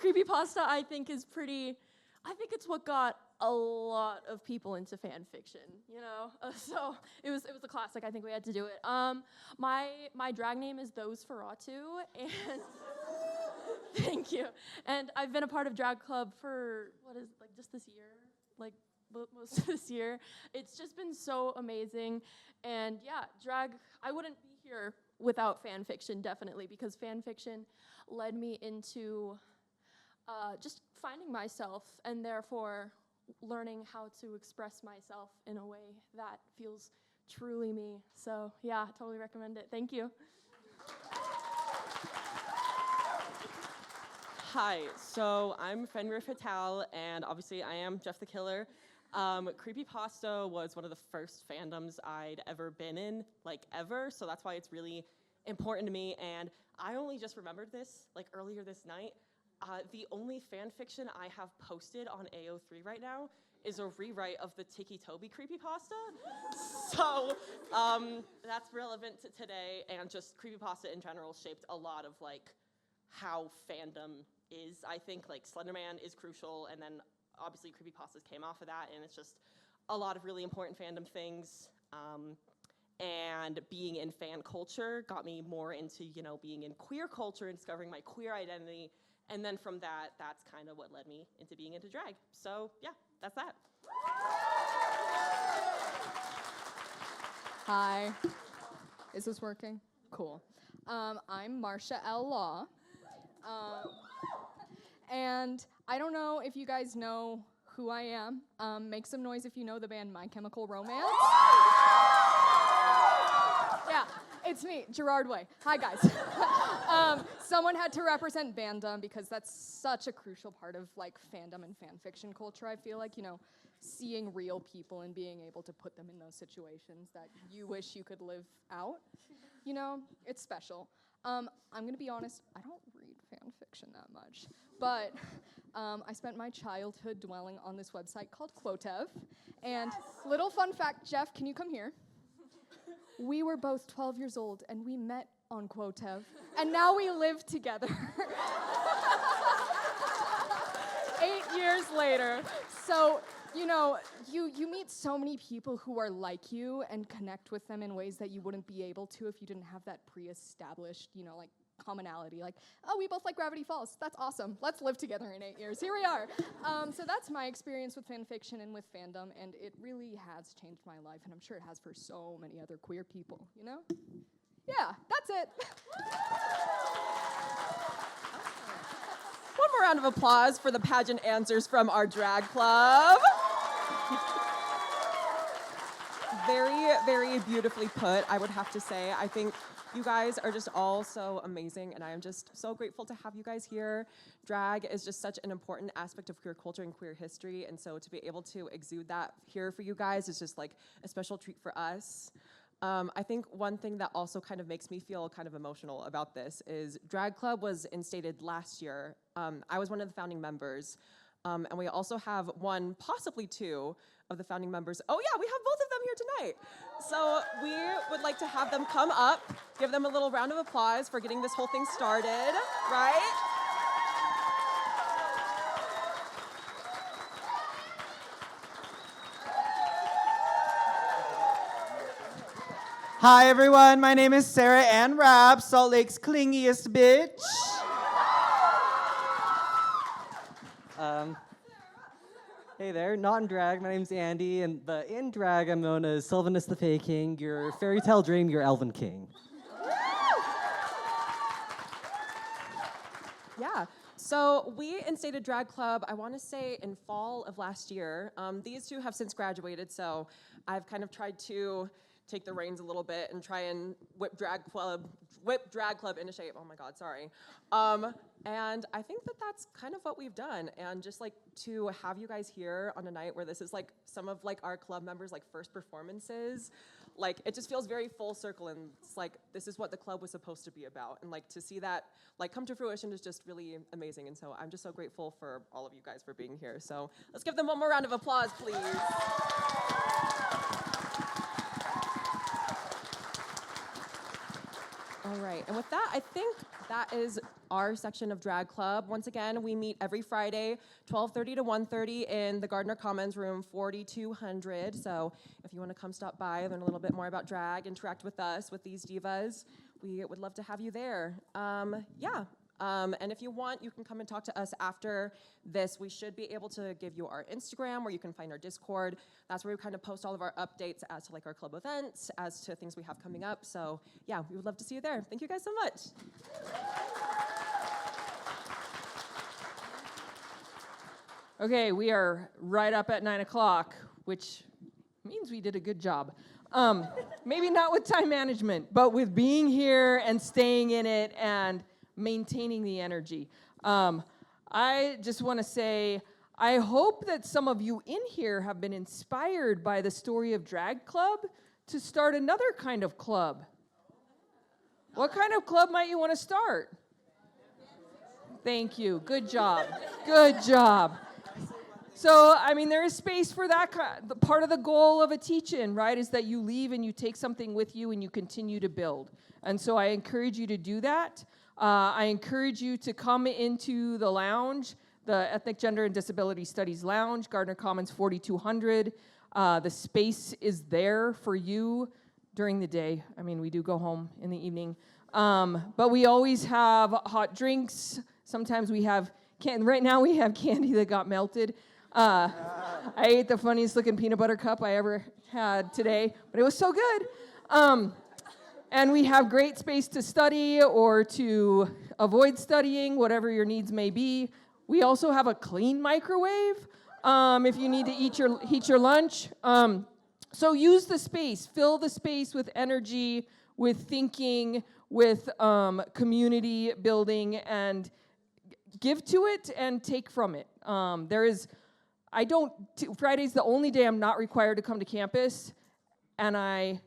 Creepypasta, I think it's what got a lot of people into fan fiction, you know? So it was a classic. I think we had to do it. My drag name is Those Feratu, and thank you. And I've been a part of Drag Club for, just this year? Most of this year. It's just been so amazing. And yeah, drag, I wouldn't be here without fan fiction, definitely, because fan fiction led me into just finding myself and therefore learning how to express myself in a way that feels truly me. So yeah, totally recommend it. Thank you. Hi, so I'm Fenrir Fatal, and obviously I am Jeff the Killer. Creepypasta was one of the first fandoms I'd ever been in, ever, so that's why it's really important to me, and I only just remembered this, earlier this night. The only fan fiction I have posted on AO3 right now is a rewrite of the Tiki Toby creepypasta. So that's relevant to today, and just creepypasta in general shaped a lot of how fandom is. I think Slenderman is crucial, and then obviously creepypastas came off of that, and it's just a lot of really important fandom things. And being in fan culture got me more into, being in queer culture and discovering my queer identity. And then from that, that's kind of what led me into being into drag. So yeah, that's that. Hi. Is this working? Cool. I'm Marsha L. Law. And I don't know if you guys know who I am. Make some noise if you know the band My Chemical Romance. Yeah, it's me, Gerard Way. Hi, guys. Someone had to represent fandom because that's such a crucial part of fandom and fan fiction culture. I feel seeing real people and being able to put them in those situations that you wish you could live out. It's special. I'm gonna be honest, I don't read fan fiction that much, but I spent my childhood dwelling on this website called Quotev. And little fun fact, Jeff, can you come here? We were both 12 years old and we met on Quotev, and now we live together. 8 years later. So, you meet so many people who are like you and connect with them in ways that you wouldn't be able to if you didn't have that pre-established, commonality. Oh, we both like Gravity Falls. That's awesome. Let's live together in 8 years. Here we are. So that's my experience with fan fiction and with fandom, and it really has changed my life, and I'm sure it has for so many other queer people, Yeah, that's it. One more round of applause for the pageant answers from our drag club. Very, very beautifully put, I would have to say. I think you guys are just all so amazing, and I am just so grateful to have you guys here. Drag is just such an important aspect of queer culture and queer history, and so to be able to exude that here for you guys is just like a special treat for us. I think one thing that also kind of makes me feel kind of emotional about this is Drag Club was instated last year. I was one of the founding members, and we also have one, possibly two, of the founding members. Oh yeah, we have both of them here tonight. So we would like to have them come up, give them a little round of applause for getting this whole thing started, right? Hi everyone, my name is Sarah Ann Rabb, Salt Lake's clingiest bitch. Hey there, not in drag, my name's Andy, but in drag I'm known as Sylvanus the Fae King, your fairy tale dream, your elven king. Yeah, so we instated Drag Club, I want to say in fall of last year. These two have since graduated, so I've kind of tried to take the reins a little bit and try and whip Drag Club into shape. Oh my God, sorry. And I think that that's kind of what we've done. And just like to have you guys here on a night where this is like some of like our club members' like first performances, like it just feels very full circle, and it's like this is what the club was supposed to be about. And like to see that like come to fruition is just really amazing. And so I'm just so grateful for all of you guys for being here. So let's give them one more round of applause, please. All right, and with that, I think that is our section of Drag Club. Once again, we meet every Friday, 12:30 to 1:30 in the Gardner Commons room 4200. So if you want to come stop by, learn a little bit more about drag, interact with us, with these divas, we would love to have you there. And if you want, you can come and talk to us after this. We should be able to give you our Instagram, where you can find our Discord. That's where we kind of post all of our updates as to like our club events, as to things we have coming up. So yeah, we would love to see you there. Thank you guys so much. Okay, we are right up at 9 o'clock, which means we did a good job. Maybe not with time management, but with being here and staying in it and maintaining the energy. I just want to say, I hope that some of you in here have been inspired by the story of Drag Club to start another kind of club. What kind of club might you want to start? Thank you. Good job. Good job. So, I mean, there is space for that. Part of the goal of a teach-in, right, is that you leave and you take something with you and you continue to build. And so I encourage you to do that. I encourage you to come into the lounge, the Ethnic, Gender, and Disability Studies Lounge, Gardner Commons 4200. The space is there for you during the day. I mean, we do go home in the evening. But we always have hot drinks. Sometimes we have right now we have candy that got melted. I ate the funniest looking peanut butter cup I ever had today, but it was so good. And we have great space to study or to avoid studying, whatever your needs may be. We also have a clean microwave if you need to heat your lunch. So use the space, fill the space with energy, with thinking, with community building, and give to it and take from it. Friday's the only day I'm not required to come to campus, and I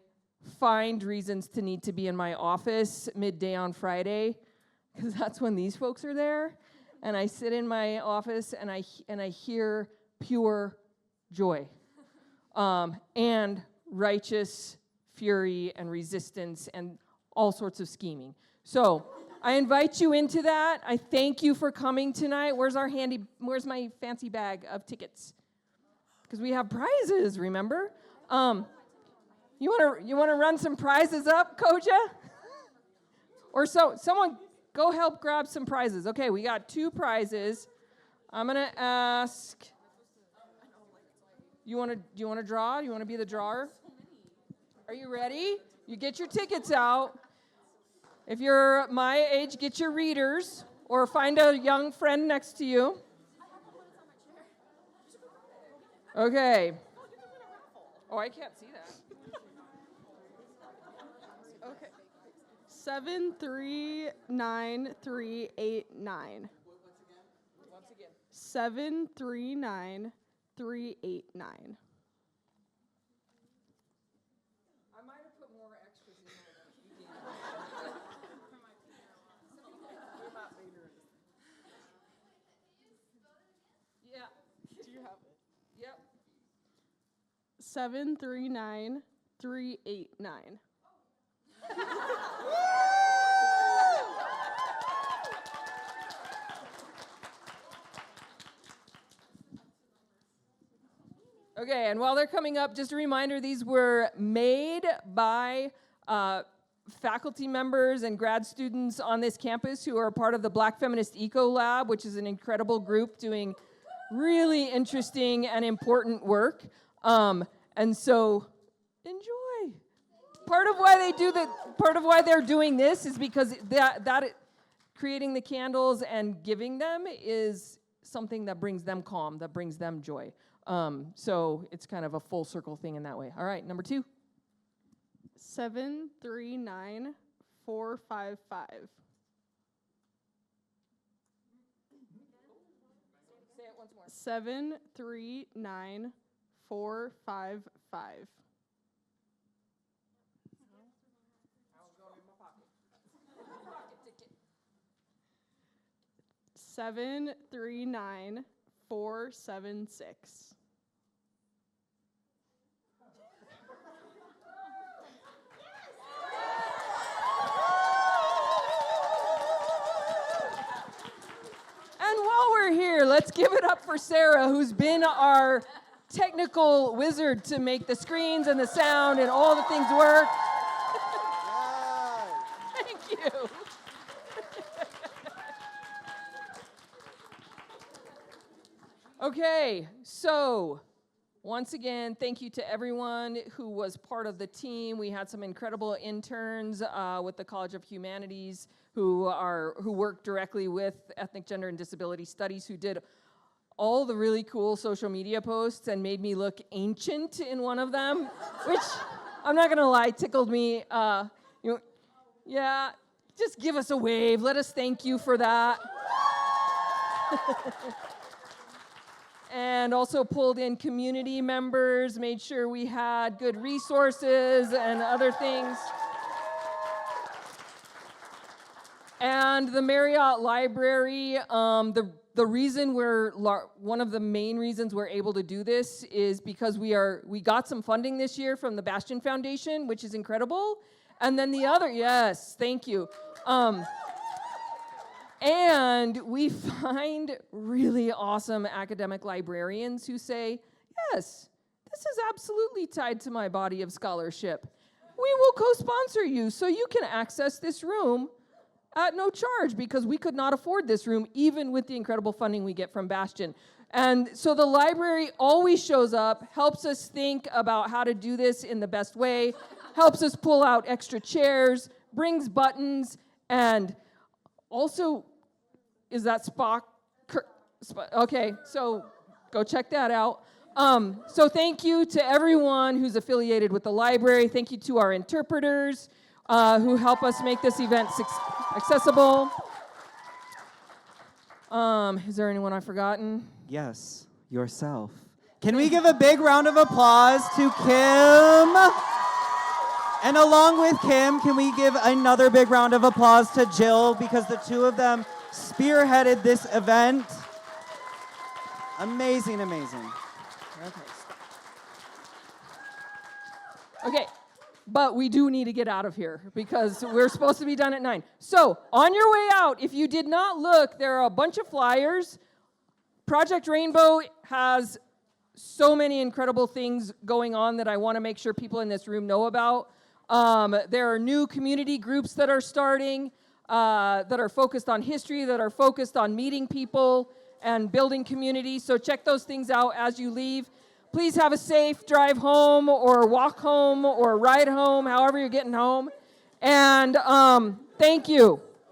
find reasons to need to be in my office midday on Friday, because that's when these folks are there. And I sit in my office and I hear pure joy and righteous fury and resistance and all sorts of scheming. So I invite you into that. I thank you for coming tonight. Where's my fancy bag of tickets? Because we have prizes, remember? You want to run some prizes up, Koja? Or someone go help grab some prizes. Okay, we got 2 prizes. I'm gonna ask. Do you want to draw? You want to be the drawer? Are you ready? You get your tickets out. If you're my age, get your readers or find a young friend next to you. Okay. Oh, I can't see that. Okay. 739389. Once again. 739389. I might have put more extras in there than you did. Yeah. Do you have it? Yep. 739389. Okay, and while they're coming up, just a reminder, these were made by faculty members and grad students on this campus who are part of the Black Feminist Eco Lab, which is an incredible group doing really interesting and important work. And so, enjoy. Part of why they're doing this is because creating the candles and giving them is something that brings them calm, that brings them joy. So it's kind of a full circle thing in that way. All right, number 2. 739455. Say it once more. 739455. I'll go in my pocket. 739476. And while we're here, let's give it up for Sarah, who's been our technical wizard to make the screens and the sound and all the things work. Thank you. Okay, so once again, thank you to everyone who was part of the team. We had some incredible interns with the College of Humanities who work directly with ethnic, gender, and disability studies, who did all the really cool social media posts and made me look ancient in one of them, which I'm not gonna lie, tickled me. Yeah, just give us a wave. Let us thank you for that. And also pulled in community members, made sure we had good resources and other things. And the Marriott Library, the reason one of the main reasons we're able to do this is because we got some funding this year from the Bastion Foundation, which is incredible. And then yes, thank you. And we find really awesome academic librarians who say, yes, this is absolutely tied to my body of scholarship. We will co-sponsor you so you can access this room at no charge, because we could not afford this room even with the incredible funding we get from Bastion. And so the library always shows up, helps us think about how to do this in the best way, helps us pull out extra chairs, brings buttons, and also, is that Spock? Okay, so go check that out. So thank you to everyone who's affiliated with the library. Thank you to our interpreters who help us make this event accessible. Is there anyone I've forgotten? Yes, yourself. Can we give a big round of applause to Kim? And along with Kim, can we give another big round of applause to Jill, because the two of them spearheaded this event. Amazing, amazing. Okay, but we do need to get out of here because we're supposed to be done at 9. So on your way out, if you did not look, there are a bunch of flyers. Project Rainbow has so many incredible things going on that I want to make sure people in this room know about. There are new community groups that are starting, that are focused on history, that are focused on meeting people and building community. So check those things out as you leave. Please have a safe drive home or walk home or ride home, however you're getting home. And thank you.